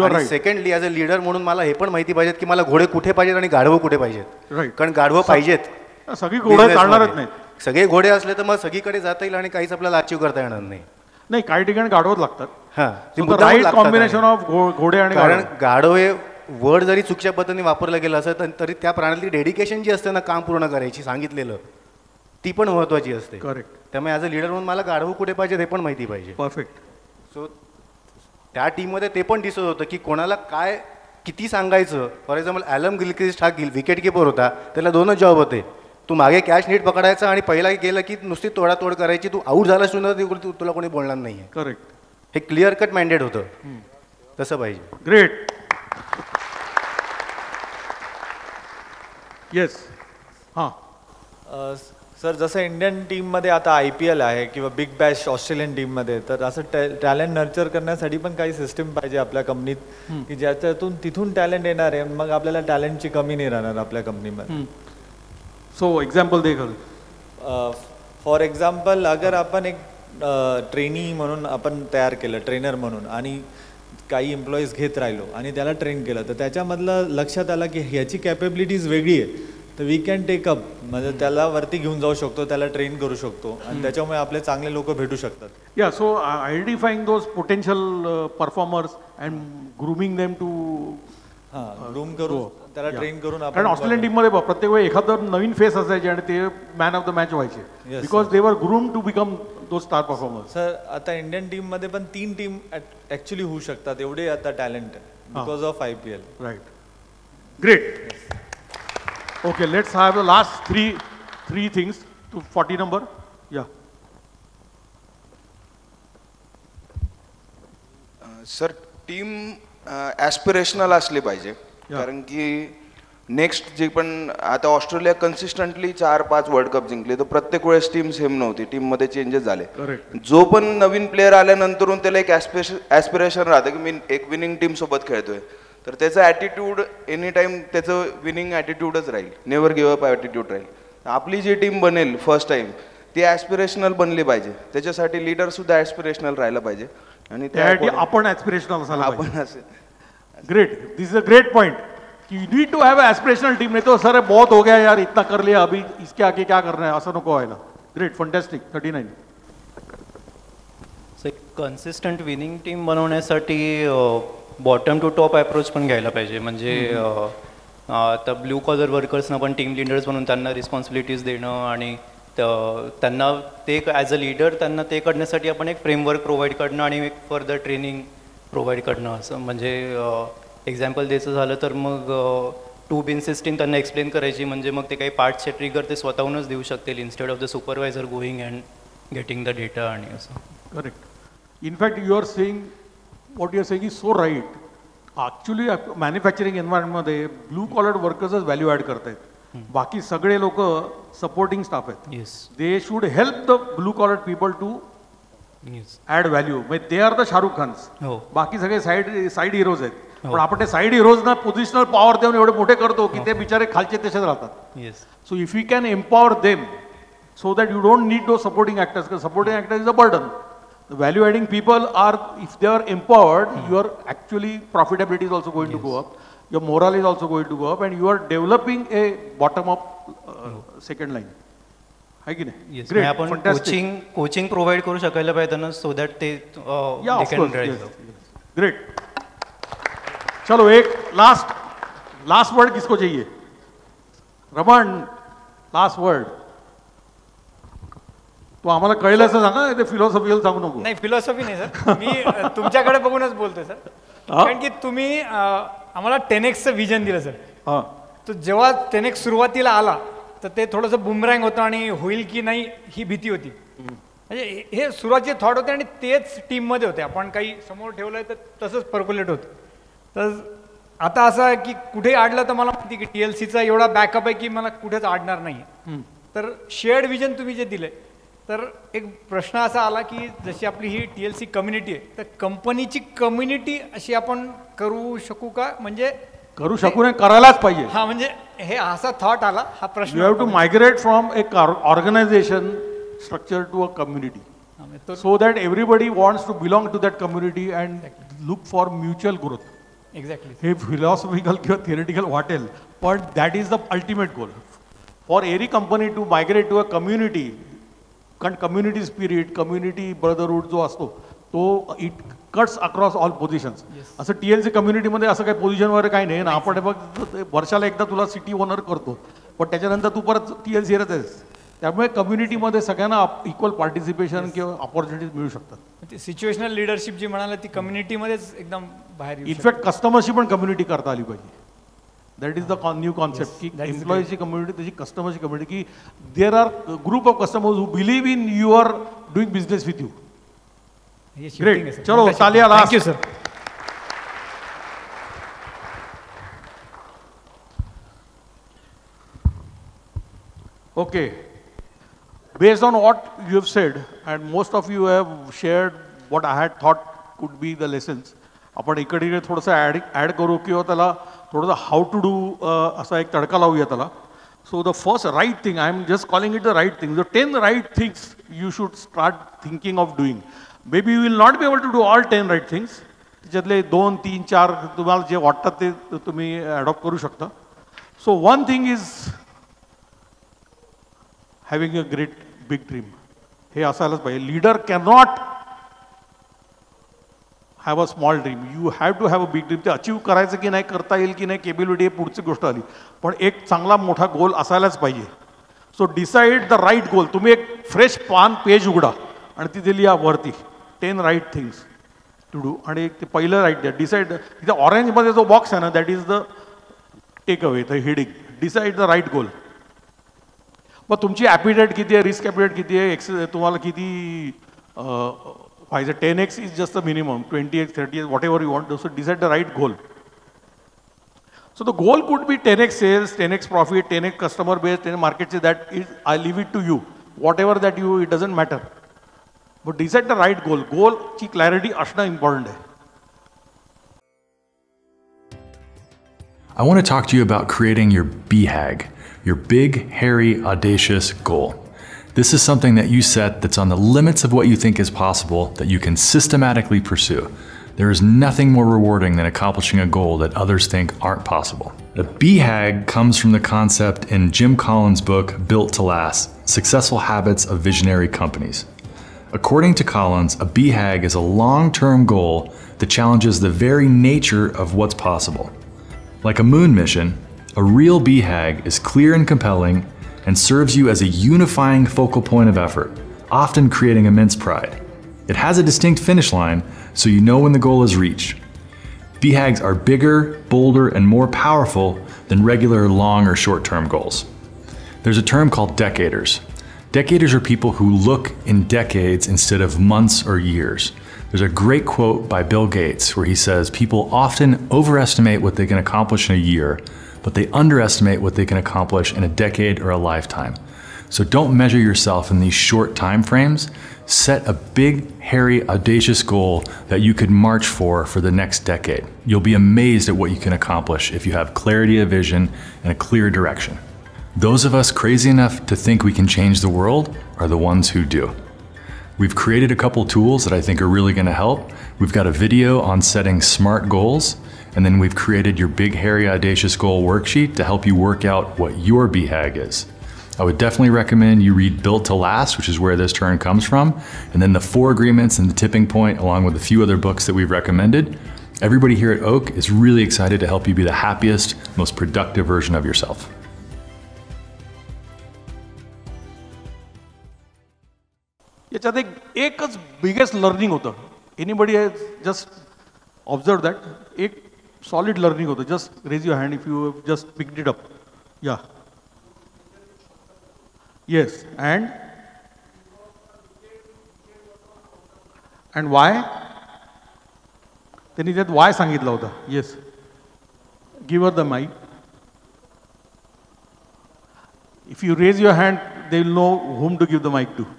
आणि सेकंडली ॲज अ लीडर म्हणून मला हे पण माहिती पाहिजेत की मला घोडे कुठे पाहिजेत आणि गाढवं कुठे पाहिजेत. कारण गाढवं पाहिजेत, सगळी घोडे चालणारच नाहीत. सगळे घोडे असले तर मग सगळीकडे जाता येईल आणि काहीच आपल्याला अचीव करता येणार नाही. नाही, काही ठिकाणी गाढवच लागतात. हां, राईट कॉम्बिनेशन ऑफ घोडे आणि कारण गाढव हे वर्ड जरी चुकीच्या पद्धतीने वापरलं गेलं असं तरी त्या प्राण्यातली डेडिकेशन जी असते ना काम पूर्ण करायची सांगितलेलं, ती पण महत्त्वाची असते. करेक्ट. त्यामुळे ॲज अ लीडर म्हणून मला गाढव कुठे पाहिजे हे पण माहिती पाहिजे. परफेक्ट. सो त्या टीममध्ये ते पण दिसत होतं की कोणाला काय किती सांगायचं. फॉर एक्झाम्पल ॲलम गिलक्रिस्ट हा विकेट कीपर होता, त्याला 2च जॉब होते. तू मागे कॅच नीट पकडायचा आणि पहिला गेलं की नुसती तोडातोड करायची. तू आऊट झाला सुद्धा तुला कोणी बोलणार नाही आहे. करेक्ट. हे क्लिअर कट मॅन्डेट होतं, तसं पाहिजे. ग्रेट. येस. हां सर, जसं इंडियन टीममध्ये आता IPL आहे किंवा बिग बॅश ऑस्ट्रेलियन टीममध्ये, तर असं टॅलेंट नर्चर करण्यासाठी पण काही सिस्टीम पाहिजे आपल्या कंपनीत की ज्याच्यातून तिथून टॅलेंट येणार आहे, मग आपल्याला टॅलेंटची कमी नाही राहणार आपल्या कंपनीमध्ये. So example they. For example अगर आपण एक ट्रेनी म्हणून आपण तयार केलं, ट्रेनर म्हणून, आणि काही एम्प्लॉईज घेत राहिलो आणि त्याला ट्रेन केलं, तर त्याच्यामधलं लक्षात आलं की ह्याची कॅपेबिलिटीज वेगळी आहे, तर वी कॅन टेक अप, म्हणजे त्याला वरती घेऊन जाऊ शकतो, त्याला ट्रेन करू शकतो आणि त्याच्यामुळे आपले चांगले लोक भेटू शकतात. या, so identifying those potential performers and grooming them to groom करू, त्याला ट्रेन करून. कारण ऑस्ट्रेलियन टीममध्ये प्रत्येक वेळी एखादं नवीन फेस असायचे आणि ते मॅन ऑफ द मॅच व्हायचे, because they were groom to become those star performers. Sir, आता इंडियन टीममध्ये पण 3 टीम ॲक्च्युली होऊ शकतात, एवढे आता टॅलेंट आहे because of IPL. Right. Great. Okay, let's have the last three things to 40 number. Yeah. Sir, team aspirational असली पाहिजे, कारण की नेक्स्ट जे पण आता ऑस्ट्रेलिया कन्सिस्टंटली 4-5 वर्ल्ड कप जिंकले, तर प्रत्येक वेळेस टीम सेम नव्हती, टीममध्ये चेंजेस झाले. जो पण नवीन प्लेअर आल्यानंतरून त्याला एक ॲस्पिरेशन राहतं की मी एक विनिंग टीम सोबत खेळतोय, तर त्याचं ॲटिट्यूड एनी टाईम त्याचं विनिंग ॲटिट्यूडच राहील, नेवर गिव्ह अप ॲटिट्यूड राहील. आपली जी टीम बनेल फर्स्ट टाईम ती ॲस्पिरेशनल बनली पाहिजे, त्याच्यासाठी लीडरसुद्धा ॲस्पिरेशनल राहिलं पाहिजे. आणि त्यासाठी आपण ॲस्पिरेशनल असायला आपण पाहिजे. असे great, this is a great point कि you need to have aspirational team. नहीं तो सर बहुत हो गया यार, इतना कर लिया, अभी इसके आगे क्या करना है, असं नको व्हायला. Great, fantastic. 39. सो एक कन्सिस्टंट विनिंग टीम बनवण्यासाठी बॉटम टू टॉप अप्रोच पण घ्यायला पाहिजे. म्हणजे आता ब्लू कॉलर वर्कर्सना पण टीम लिडर्स म्हणून त्यांना रिस्पॉन्सिबिलिटीज देणं आणि त्यांना ते ॲज अ लीडर त्यांना ते करण्यासाठी आपण एक फ्रेमवर्क प्रोव्हाइड करणं आणि एक फर्दर ट्रेनिंग प्रोव्हाइड करणं. असं म्हणजे एक्झाम्पल द्यायचं झालं तर मग 2-bin सिस्टीम त्यांना एक्सप्लेन करायची. म्हणजे मग ते काही पार्ट्सचे ट्रिगर ते स्वतःहूनच देऊ शकतील instead of the supervisor going and getting the data आणि असं. Correct. In fact you are saying what you are saying is so right. Actually manufacturing एन्व्हायरमेंटमध्ये ब्लू कॉलर वर्कर्सच व्हॅल्यू ॲड करत आहेत. बाकी सगळे लोक सपोर्टिंग स्टाफ आहेत. They should help the blue collar people to add value. म्हणजे they are the Shahrukh Khans. बाकी सगळे साईड हिरोज आहेत. पण आपण ते साईड हिरोजना पोझिशनल पॉवर देऊन एवढे मोठे करतो की ते बिचारे खालचे तसेच राहतात. So if you can empower them so that you don't need those supporting actors, because supporting actors is a burden. The value adding people are, if they are empowered, your actually profitability is also going to go up, your morale is also going to go up, and you are developing a bottom up second line. है की नाही? Great, आपण coaching provide करू शकायला पाहिजे ना, so that ते can rise. Great. चलो एक लास्ट वर्ड किसको चाहिए? Raman, last word. तो आम्हाला कळलं असं सांगा, ते फिलॉसॉफिकल सांगू नको. नाही, फिलॉसॉफी नाही सर, मी तुमच्याकडे बघूनच बोलतोय सर. कारण की तुम्ही आम्हाला 10x विजन दिलं सर. तर जेव्हा 10x सुरुवातीला आला तर ते थोडंसं बुमरँग होतं आणि होईल की नाही ही भीती होती. म्हणजे हे सुरुवातीचे थॉट होते आणि तेच टीममध्ये होते. आपण काही समोर ठेवलंय तर तसंच पर्क्युलेट होतं. तर आता असं आहे की कुठे अडलं तर मला माहिती की TLCचा एवढा बॅकअप आहे की मला कुठेच अडणार नाही. तर शेअर्ड विजन तुम्ही जे दिले, तर एक प्रश्न असा आला की जशी आपली ही TLC कम्युनिटी आहे, तर कंपनीची कम्युनिटी अशी आपण करू शकू का? म्हणजे करू शकू नाही, करायलाच पाहिजे. हा, म्हणजे हे असा थॉट आला, हा प्रश्न. You have to migrate from एक organisation structure to a community, so that everybody wants to belong to that community and look for mutual growth. Exactly. हे philosophical किंवा theoretical वाटेल, पण that is the ultimate goal for every company to migrate to a community. कारण community spirit, community brotherhood जो असतो तो it cuts across all positions. असं TLC कम्युनिटीमध्ये असं काही पोझिशन वगैरे काही नाही ना. आपण बघ, वर्षाला एकदा तुला सिटी ओनर करतो, पण त्याच्यानंतर तू परत TLC येतच आहेस. त्यामुळे कम्युनिटीमध्ये सगळ्यांना इक्वल पार्टिसिपेशन किंवा ऑपॉर्च्युनिटीज मिळू शकतात. सिच्युएशनल लिडरशिप जी म्हणाला ती कम्युनिटीमध्येच एकदम बाहेर. इनफॅक्ट कस्टमरशी पण कम्युनिटी करता आली पाहिजे. That is the new concept की एम्प्लॉईची कम्युनिटी, त्याची कस्टमरची कम्युनिटी, की there are group of customers who believe in you are doing business with you. Great. चलो Talia. Thank you sir. Okay. Based on what you have said, and most of you have shared what I had thought could be the lessons, आपण इकडे थोडंसं add करू किंवा त्याला थोडंसं how to do असा एक तडका लावूया त्याला. So the first right thing, I am just calling it the right thing. The 10 right things you should start thinking of doing. Maybe you will not be able to do all 10 right things. त्याच्यातले 2, 3, 4 तुम्हाला जे वाटतात ते तुम्ही adopt करू शकता. So one thing is having a great big dream. हे असायलाच पाहिजे. Leader cannot have a small dream. You have to have a big dream. ते अचीव करायचं की नाही, करता येईल की नाही, केबिलिटी हे पुढची गोष्ट आली, पण एक चांगला मोठा गोल असायलाच पाहिजे. सो डिसाईड द राईट गोल. तुम्ही एक फ्रेश पेज उघडा आणि तिथे लिहा वरती 10 राईट थिंग्स टू डू, आणि ते पहिलं राईट द्या. डिसाईड, तिथे ऑरेंजमध्ये जो बॉक्स आहे ना, that is the take away, the heading. Decide the right goal. मग तुमची ॲपिटाईट किती आहे, रिस्क ॲपिटाईट किती आहे, तुम्हाला किती पाहिजे. 10x is just the minimum, 20x, 30x, whatever you want. So decide the right goal. So the goal could be 10x sales, 10x profit, 10x customer base, 10x market share. That is, I leave it to you. Whatever that you, it doesn't matter. But decide the right goal. Goal ची clarity असणं important आहे. I want to talk to you about creating your BHAG, your big, hairy, audacious goal. This is something that you set that's on the limits of what you think is possible that you can systematically pursue. There is nothing more rewarding than accomplishing a goal that others think aren't possible. A BHAG comes from the concept in Jim Collins' book, Built to Last: Successful Habits of Visionary Companies. According to Collins, a BHAG is a long-term goal that challenges the very nature of what's possible. Like a moon mission, a real BHAG is clear and compelling and serves you as a unifying focal point of effort, often creating immense pride. It has a distinct finish line, so you know when the goal is reached. BHAGs are bigger, bolder, and more powerful than regular long or short-term goals. There's a term called decaders. Decaders are people who look in decades instead of months or years. There's a great quote by Bill Gates where he says, people often overestimate what they can accomplish in a year, but they underestimate what they can accomplish in a decade or a lifetime. So don't measure yourself in these short time frames. Set a big, hairy, audacious goal that you could march for the next decade. You'll be amazed at what you can accomplish if you have clarity of vision and a clear direction. Those of us crazy enough to think we can change the world are the ones who do. We've created a couple tools that I think are really going to help. We've got a video on setting SMART goals, and then we've created your big, hairy, audacious goal worksheet to help you work out what your BHAG is. I would definitely recommend you read Built to Last, which is where this term comes from, and then the 4 Agreements and the Tipping Point, along with a few other books that we've recommended. Everybody here at Oak is really excited to help you be the happiest, most productive version of yourself. याच्यात एकच biggest learning होतं. Anybody has just observe that. एक solid learning होतं. Just raise your hand if you just picked it up. Yeah yes. And why त्यांनी त्यात why सांगितलं होतं. Yes. Give the mic. If you raise your hand they will know whom to give the mic to.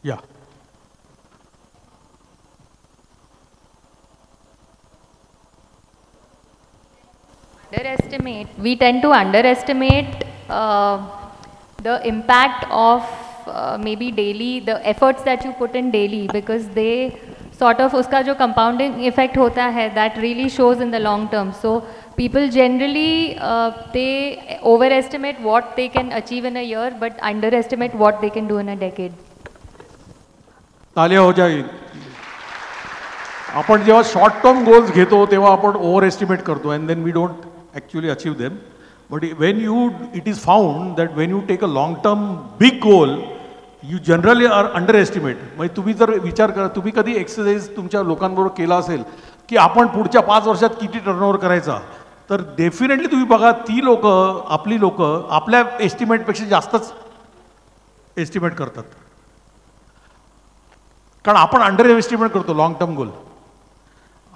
Yeah. We tend to underestimate the impact of maybe daily, the efforts that you put in daily, because they sort of uska jo compounding effect hota hai, that really shows in the long term. So people generally they overestimate what they can achieve in a year but underestimate what they can do in a decade. तालिया हो जाईल. आपण जेव्हा short term goals घेतो तेव्हा आपण over estimate करतो and then we don't actually achieve them. But when you it is found that when you take a long term big goal you generally are under estimate. म्हणजे तुम्ही जर विचार करा, तुम्ही कधी एक्सरसाइज तुमच्या लोकांबरोबर केला असेल की आपण पुढच्या 5 वर्षात किती टर्नओव्हर करायचा, तर डेफिनेटली तुम्ही बघा ती लोक, आपली लोक आपल्या एस्टिमेटपेक्षा जास्तच एस्टिमेट करतात. कारण आपण अंडर एस्टिमेट करतो लॉंग टर्म गोल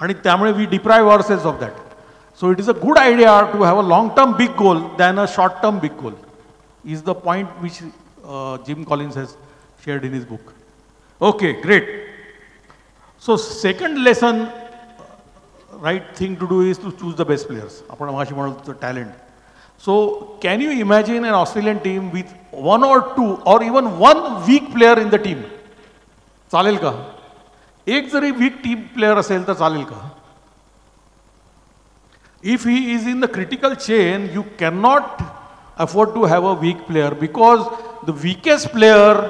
आणि त्यामुळे we deprive ourselves of that. So it is a good idea to have a long term big goal than a short term big goal is the point which Jim Collins has shared in his book. Okay, great. So second lesson, right thing to do is to choose the best players. आपण मगाशी म्हणतो talent. So can you imagine an Australian team with 1 or 2 or even 1 weak player in the team? चालेल का? एक जरी weak team player असेल तर चालेल का? If he is in the critical chain you can not afford to have a weak player because the weakest player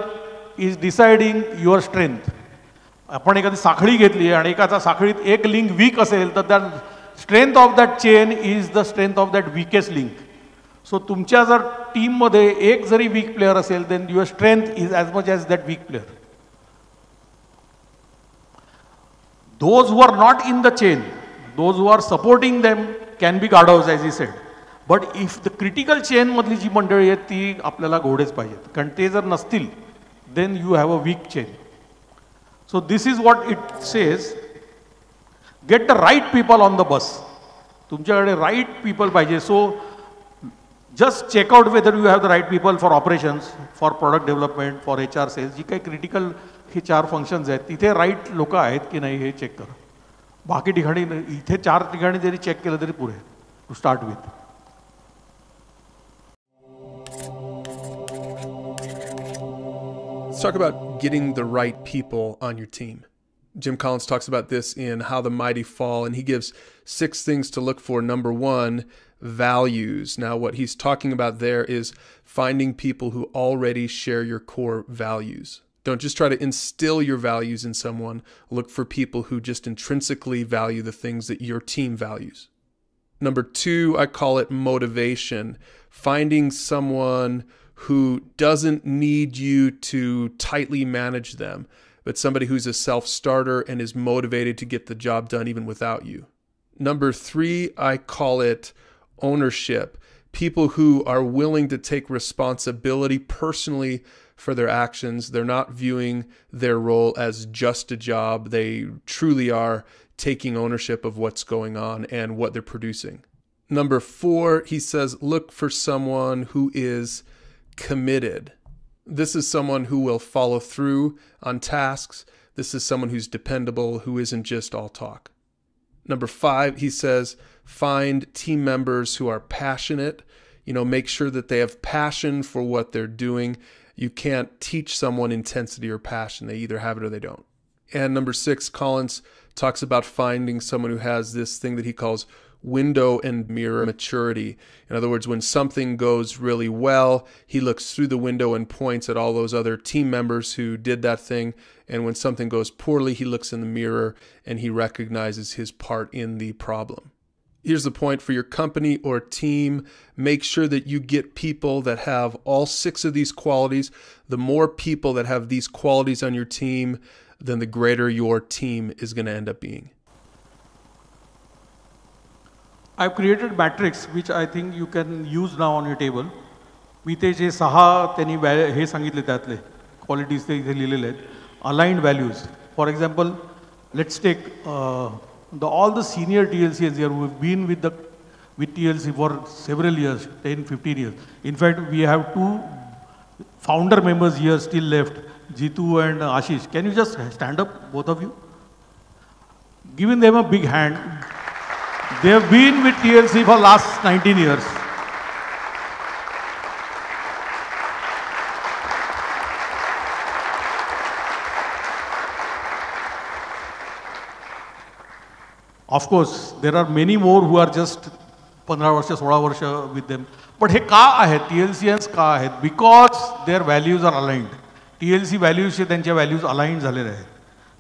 is deciding your strength. आपण एखादी साखळी घेतली आणि एकाचा साखळीत एक लिंक वीक असेल तर that strength of that chain is the strength of that weakest link. So तुमच्या जर टीममध्ये एक जरी वीक प्लेयर असेल then your strength is as much as that weak player. Those who are not in the chain, those who are supporting them can be guardos as he said. But if the critical chain मधली जी मंडळी आहेत ती आपल्याला घोडेच पाहिजेत. कारण ते जर नसतील then you have a weak chain. So this is what it says. Get the right people on the bus. तुमच्याकडे right people पाहिजे. So just check out whether you have the right people for operations, for product development, for HR sales. जी काही critical हे 4 functions आहेत तिथे right लोक आहेत की नाही हे चेक करा. बाकी ठिकाणी इथे 4 ठिकाणी जरी चेक केलं तरी पुरे to start with. Let's talk about getting the right people on your team. Jim Collins talks about this in How the Mighty Fall, and he gives 6 things to look for. Number 1, values. Now, what he's talking about there is finding people who already share your core values. Don't just try to instill your values in someone. Look for people who just intrinsically value the things that your team values. Number 2, I call it motivation. Finding someone who doesn't need you to tightly manage them, but somebody who's a self-starter and is motivated to get the job done even without you. Number 3, I call it ownership. People who are willing to take responsibility personally for their actions. They're not viewing their role as just a job. They truly are taking ownership of what's going on and what they're producing. Number 4, he says, look for someone who is committed. This is someone who will follow through on tasks. This is someone who's dependable, who isn't just all talk. Number 5, he says, find team members who are passionate. Make sure that they have passion for what they're doing. You can't teach someone intensity or passion. They either have it or they don't. And number 6, Collins talks about finding someone who has this thing that he calls window and mirror maturity. In other words, when something goes really well, he looks through the window and points at all those other team members who did that thing. And when something goes poorly, he looks in the mirror and he recognizes his part in the problem. Here's the point for your company or team. Make sure that you get people that have all 6 of these qualities. The more people that have these qualities on your team, then the greater your team is going to end up being. I've created matrix which I think you can use now on your table. मी ते जे 6 त्यांनी हे सांगितले त्यातले qualities ते इथे लिहिलेले आहेत. Aligned values. For example, let's take all the senior TLCs here who have been with TLC for several years, 10, 15 years. In fact, we have 2 founder members here still left, Jitu and Ashish. Can you just stand up, both of you? Giving them a big hand. They have been with TLC for last 19 years. Of course, there are many more who are just 15 वर्ष 16 वर्ष with them. But हे का आहेत? TLCians का आहेत? Because their values are aligned. TLC values चे त्यांचे values aligned झालेले आहेत.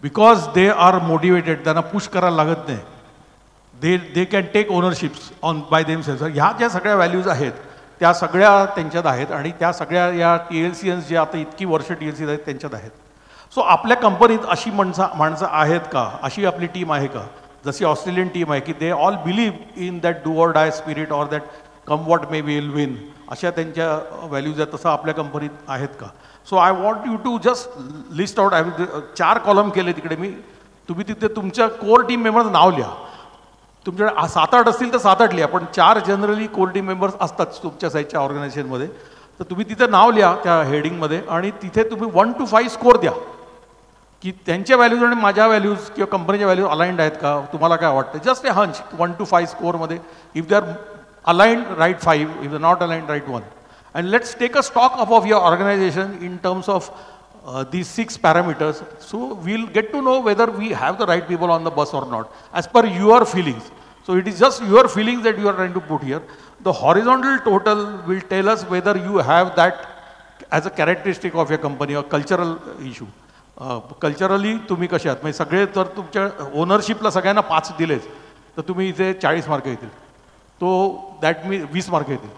Because they are motivated, त्यांना push करायला लागत नाही. They can take ownerships by themselves. ह्या ज्या सगळ्या values आहेत, त्या सगळ्या त्यांच्यात आहेत आणि त्या सगळ्या या TLCians जे आता इतकी वर्ष TLC आहेत त्यांच्यात आहेत. सो आपल्या कंपनीत अशी माणसं आहेत का? अशी आपली टीम आहे का? जशी ऑस्ट्रेलियन टीम आहे की they all believe in that do or die spirit or that come what may will win, अशा त्यांच्या व्हॅल्यूज आहेत. तसं आपल्या कंपनीत आहेत का? So I want you to just list out. 4 column केले तिकडे मी. तुम्ही तिथे तुमच्या कोर टीम मेंबर्स नाव लिहा. तुमच्याकडे 7-8 असतील तर 7-8 लिहा, पण 4 जनरली कोर टीम मेंबर्स असतात तुमच्या साईडच्या ऑर्गनायझेशनमध्ये. तर तुम्ही तिथे नाव लिहा त्या हेडिंगमध्ये आणि तिथे तुम्ही 1 to 5 स्कोर द्या की त्यांच्या व्हॅल्यूज आणि माझ्या व्हॅल्यूज किंवा कंपनीच्या व्हॅल्यूज अलाइंड आहेत का? तुम्हाला काय वाटतं? जस्ट ए हंच 1 to 5 स्कोरमध्ये. If they are aligned right 5, if they not aligned right 1. And let's take a stock of your organisation in terms of these 6 parameters. So we'll get to know whether we have the right people on the bus or not as per your feelings. So it is just your feelings that you are trying to put here. The horizontal total will tell us whether you have that as a characteristic of your company or cultural issue. Culturally तुम्ही कसे आहात? म्हणजे सगळे जर तुमच्या ओनरशिपला सगळ्यांना 5 दिलेच तर तुम्ही इथे 40 मार्क येतील. तो दॅट मीन्स 20 मार्क येतील.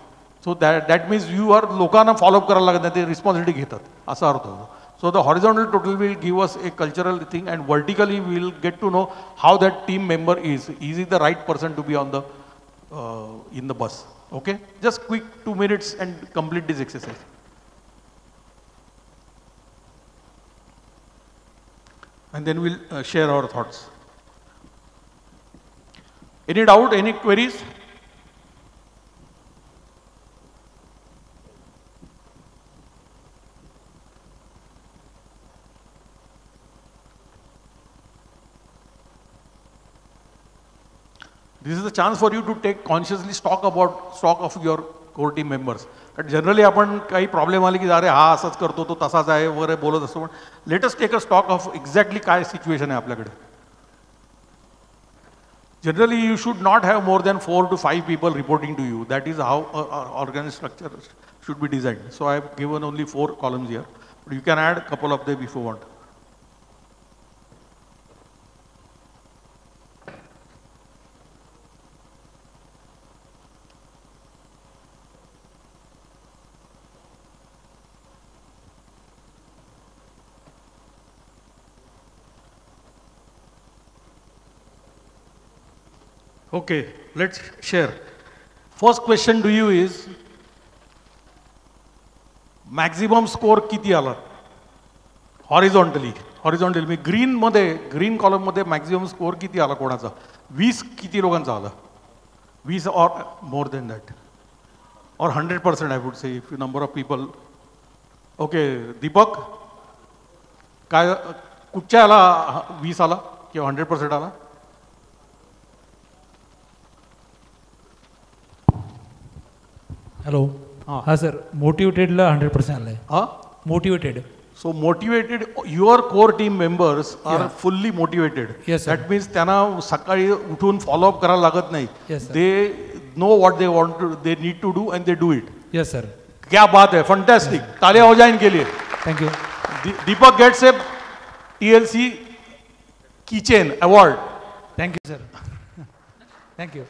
So that means you are लोकांना फॉलोअप करायला लागत नाही, ते रिस्पॉन्सिबिलिटी घेतात असा अर्थ होतो. So the horizontal total will give us a cultural thing, and vertically we will get to know how that team member is. Is he the right person to be on the in the bus? Okay, just quick 2 minutes and complete this exercise. And then we'll share our thoughts. Any doubt? Any queries? This is the chance for you to take consciously stock of your core team members. कारण generally आपण काही problem आले की अरे हा असंच करतो तो तसाच आहे वगैरे बोलत असतो. पण let us take a stock of exactly काय सिच्युएशन आहे आपल्याकडे. Generally, you should not have more than 4 to 5 people reporting to you. That is how organized structure should be designed. So I have given only 4 columns here, but you can add a couple of them if you want. Okay, let's share. First question to you is maximum score किती आला? Horizontally मी green column मध्ये maximum score किती आला कोणाचा? 20 किती लोकांचा आला? 20 or more than that? Or 100% I would say if number of people. Okay, Deepak काय कुठच्या आला 20 आला किंवा 100% आला? हॅलो हां सर, मोटिवेटेडला 100% आलं आहे. हां motivated. So motivated, your core team members are fully motivated. Yes, sir. That means त्यांना सकाळी उठून फॉलो अप करायला लागत नाही. Yes, sir. They know what they want to, they need to do and they do it. Yes, sir. क्या बात है, fantastic. तालियां हो जाए इनके लिए. Thank you. Deepak gets a TLC keychain award. Thank you, sir. Thank you.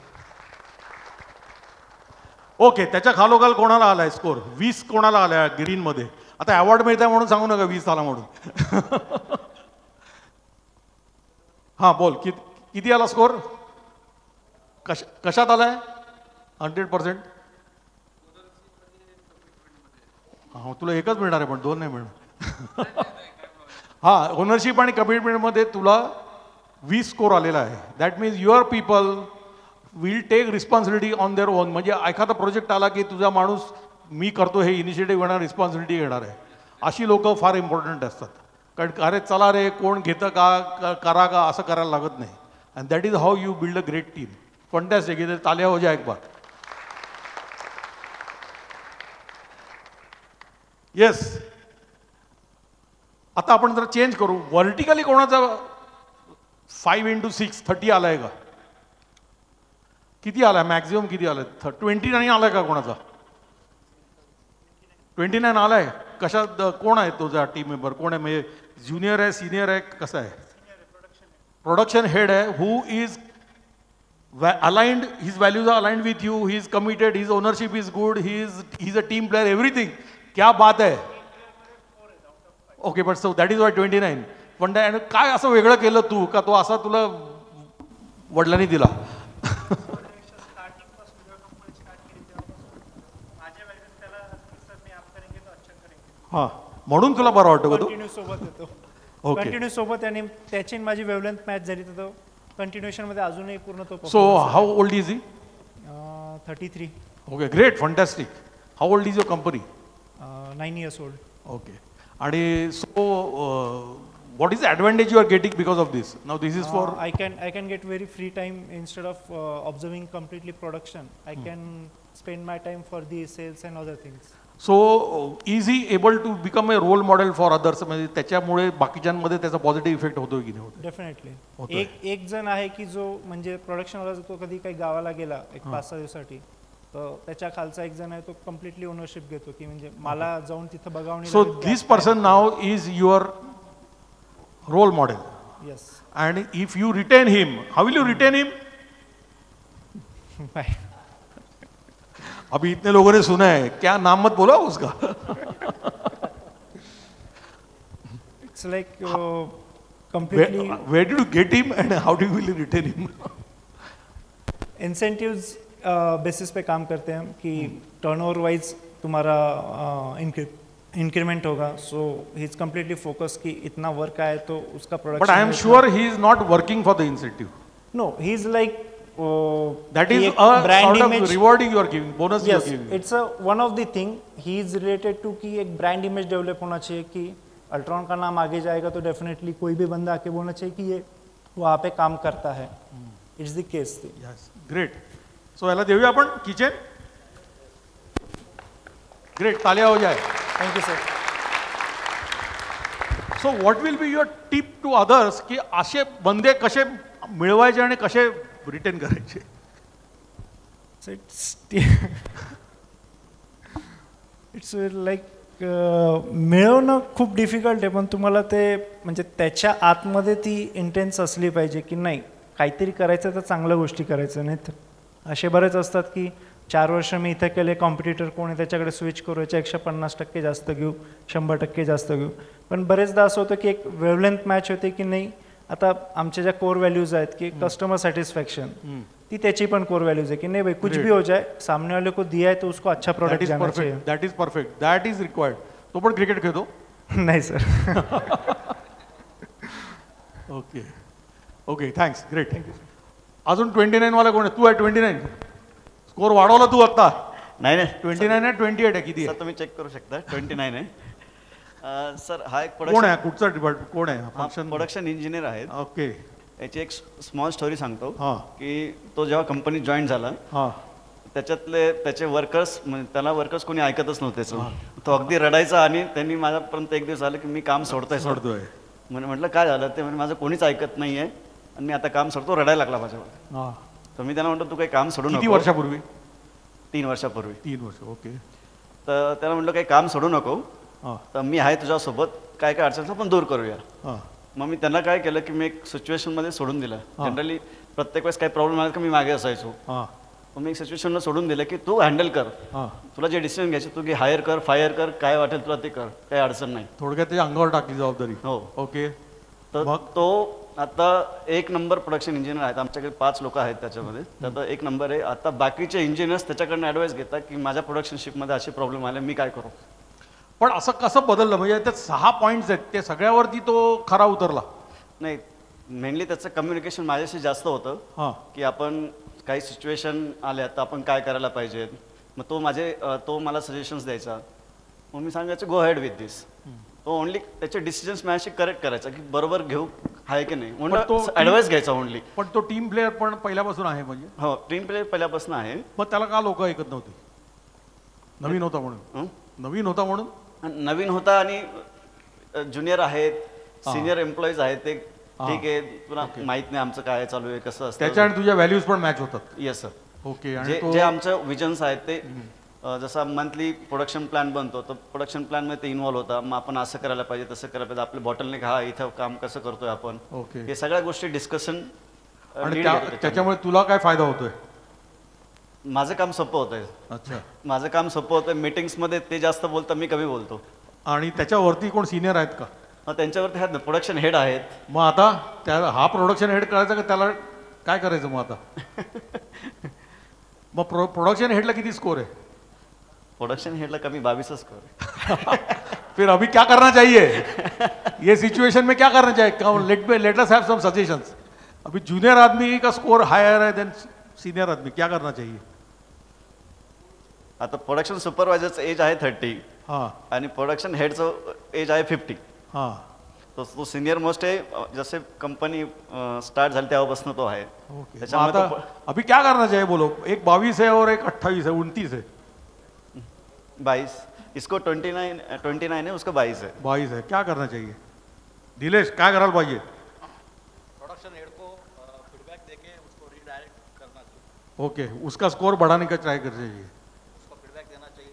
Okay, त्याच्या खालोखाल कोणाला आलाय स्कोर? 20 कोणाला आलाय ग्रीन मध्ये? आता अवॉर्ड मिळताय म्हणून सांगू नका 20 आला म्हणून. हा बोल, किती आला स्कोर? कशात आलाय? 100%. हा तुला एकच मिळणार आहे पण 2 नाही मिळणार. हा ओनरशिप आणि कमिटमेंट मध्ये तुला 20 स्कोर आलेला आहे. That means your people will take responsibility on their own. म्हणजे एखादा प्रोजेक्ट आला की तुझा माणूस मी करतो हे इनिशिएटिव्ह घेणार, रिस्पॉन्सिबिलिटी घेणार आहे. अशी लोक फार इम्पॉर्टंट असतात. कारण अरे चला रे कोण घेतं का करा का असं करायला लागत नाही. And that is how you build a great team. Fantastic. इथे तालिया हो जाए एक बार. येस. आता आपण जरा चेंज करू. व्हर्टिकली कोणाचा 5x6 30 आलाय का? किती आलाय? मॅक्झिमम किती आलाय? 29 आलाय का कोणाचा? 29 आलाय. कशात कोण आहे तुझा टीम मेंबर? कोण आहे? म्हणजे ज्युनियर आहे, सिनियर आहे, कसं आहे? प्रोडक्शन हेड आहे. हु is aligned, his values are aligned with you, he is committed, his ownership is good, he is a team player, everything. क्या बात है. Okay, but so that is why 29. पण काय असं वेगळं केलं तू का तो असा तुला वडिलांनी दिला? हा म्हणून तुला बरं वाटतं का तू? कंटिन्यू सोबत येतो. कंटिन्यू सोबत आणि त्याची माझी वेवलेंथ मॅच झाली तर तो कंटिन्युएशन मध्ये अजूनही पूर्ण तो. So how old is he? 33. Okay, great, fantastic. How old is your company? 9 years old. Okay. आणि so what is the advantage you are getting because of this? Now this is for I can get very free time instead of observing completely production. I can spend my time for the sales and other things. So is he able to become a role model for others? म्हणजे त्याच्यामुळे बाकीच्यांमध्ये त्याचा positive effect होतो की नाही होतो? Definitely. एक जण आहे की जो म्हणजे प्रोडक्शनवाला जो कधी काही गावाला गेला एक 5-6 दिवसासाठी तर त्याच्या खालचा एक जण आहे तो कम्प्लिटली ओनरशिप घेतो की म्हणजे मला जाऊन तिथं बघावं. So this person now is your role model. Yes. And if you retain him, how will you retain him? अभी इतने लोगों ने सुना है, क्या नाम मत बोला उसका? It's like completely. Where did you get him and how do you will retain him? Incentives basis पे काम करते हैं कि टर्नओवर वाइज तुम्हारा इंक्रीमेंट होगा. So he is completely focus कि इतना वर्क आए तो उसका production. But I am sure he is not working for the incentive. No, he is like that is a brand sort image of rewarding you are giving, bonus you are giving. It's a one of the thing he is related to कि एक brand image develop होना चाहिए कि Ultron का नाम आगे जाएगा तो डेफिनेटली कोई भी बंदा आके बोलना चाहिए कि ये वहाँ पे काम करता है. It's the case. Yes, great. So याला देऊया आपण किचन. ग्रेट, तालियां हो जाए. Thank you sir. So what will be your tip to others की असे बंदे कसे मिळवायचे आणि कसे रिटेन करायचे? इट्स लाईक मिळवणं खूप डिफिकल्ट आहे, पण तुम्हाला ते म्हणजे त्याच्या आतमध्ये ती इंटेन्स असली पाहिजे की नाही काहीतरी करायचं तर चांगल्या गोष्टी करायचं. नाही तर असे बरेच असतात की 4 वर्ष मी इथं केले, कॉम्पिटिटर कोण आहे त्याच्याकडे स्विच करू, याच्या 150% जास्त घेऊ, 100% जास्त घेऊ. पण बरेचदा असं होतं की एक वेवलेंथ मॅच होते की नाही. आता आमच्या ज्या कोर व्हॅल्यूज आहेत की कस्टमर सॅटिस्फॅक्शन, ती त्याची पण कोर व्हॅल्यूज आहे की नाही भाई कुछ भी हो जाए, सामने वाले को दिया है तो उसको अच्छा प्रोडक्ट जाना चाहिए. That is perfect, that is required. तो पण क्रिकेट खेळतो? नाही sir. Okay okay, thanks, great. अजून 29 वाला कोण आहे? तू आहे 29? स्कोर वाढवला तू आता? नाही 29 आहे 28 आहे? किती आहे? तुम्ही चेक करू शकता. 29 आहे. सर हा एक कोण आहे? कुठचा डिपार्टमेंट कोण आहे? प्रोडक्शन इंजिनियर आहेत. ओके. याची एक स्मॉल स्टोरी सांगतो की तो जेव्हा कंपनीत जॉईन झाला त्याच्यातले त्याचे वर्कर्स, म्हणजे त्याला वर्कर्स कोणी ऐकतच नव्हते. तो अगदी रडायचा आणि त्यांनी माझ्यापर्यंत एक दिवस आलं की मी काम सोडतोय. म्हटलं काय झालं? ते म्हणजे माझं कोणीच ऐकत नाहीये आणि मी आता काम सोडतो. रडायला लागला माझ्यावर. तर मी त्यांना म्हटलं तू काही काम सोडू नको. किती वर्षापूर्वी? 3 वर्षापूर्वी. 3 वर्ष, ओके. तर त्याला म्हटलं काही काम सोडू नको, तर मी आहे तुझ्यासोबत, काय काय अडचण आपण दूर करूया. मग मी त्यांना काय केलं की मी एक सिच्युएशनमध्ये सोडून दिलं. जनरली प्रत्येक वेळेस काही प्रॉब्लेम आला की मी मागे असायचो. मग मी एक सिच्युएशनला सोडून दिलं की तू हँडल कर, तुला जे डिसिजन घ्यायचे तू घे, हायर कर, फायर कर, काय वाटेल तुला ते कर, काही अडचण नाही. थोडक्यात त्याच्या अंगावर टाकली जबाबदारी. हो, ओके. तर तो आता 1 नंबर प्रोडक्शन इंजिनियर आहेत. आमच्याकडे 5 लोक आहेत त्याच्यामध्ये. तर 1 नंबर आहे. आता बाकीचे इंजिनियर्स त्याच्याकडनं ॲडवाईस घेतात की माझ्या प्रोडक्शनशिपमध्ये असे प्रॉब्लेम आले, मी काय करू. पण असं कसं बदललं? म्हणजे त्यात 6 पॉईंट्स आहेत, ते सगळ्यावरती तो खरा उतरला? नाही, मेनली त्याचं कम्युनिकेशन माझ्याशी जास्त होतं की आपण काही सिच्युएशन आल्या तर आपण काय करायला पाहिजे. मग तो मला सजेशन्स द्यायचा. मग मी सांगायचं गो हेड विथ दिस. तो ओनली त्याचे डिसिजन्स माझ्याशी करेक्ट करायचा की बरोबर घेऊ आहे की नाही, म्हणून ॲडवाईस घ्यायचा ओनली. पण तो टीम प्लेअर पण पहिल्यापासून आहे म्हणजे? हो, टीम प्लेअर पहिल्यापासून आहे. मग त्याला का लोक ऐकत नव्हते? नवीन होता म्हणून? नवीन होता म्हणून? नवीन होता आणि ज्युनियर आहेत, सिनियर एम्प्लॉईज आहेत, ते ठीक आहे, तुला माहित नाही आमचं काय चालू आहे, कसं असतं. त्याच्या आणि तुझ्या व्हॅल्यूज पण मॅच होतात? Yes sir. ओके. जे आमचं विजन्स आहेत ते जसा मंथली प्रोडक्शन प्लॅन बनतो, तर प्रोडक्शन प्लॅनमध्ये ते इन्व्हॉल्व होता. मग आपण असं करायला पाहिजे, तसं करायला पाहिजे, आपले बॉटलनेक हा इथं काम कसं करतोय आपण, हे सगळ्या गोष्टी डिस्कशन. आणि त्याच्यामुळे तुला काय फायदा होतोय? माझं काम सोपं होतंय. अच्छा. माझं काम सोपं होतंय. मीटिंग्समध्ये ते जास्त बोलतात, मी कमी बोलतो. आणि त्याच्यावरती कोण सिनियर आहेत का? त्यांच्यावरती आहेत, प्रोडक्शन हेड आहेत. मग आता हा प्रोडक्शन हेड करायचा का त्याला काय करायचं मग आता? मग प्रोडक्शन हेडला किती स्कोर आहे? प्रोडक्शन हेडला कमी 22 स्कोर है. फिर अभी क्या करना चाहिए? ये सिचुएशन में क्या करना चाहिए? Let us have some suggestions. अभी जूनियर आदमी का स्कोर हायर है देन सीनियर आदमी, क्या करना चाहिए? आता प्रोडक्शन सुपरवायझरचं एज आहे 30 आणि प्रोडक्शन हेडचं एज आहे 50. तो सिनियर मोस्ट आहे. जसे कंपनी स्टार्ट झाली तेव्हापासून तो आहे. त्याच्यामुळे अभी क्या करना चाहिए बोलो? एक 22 है और एक 28 है, 29 है. 22. इसको 29 है, उसका 22 है. 22 है. क्या करना चाहिए नीलेश? क्या करायला पाहिजे? प्रोडक्शन हेड को फीडबैक देके उसको रीडायरेक्ट करना चाहिए. ओके. उसका स्कोर बढ़ाने का ट्राई करना चाहिए. उसको फीडबैक देना चाहिए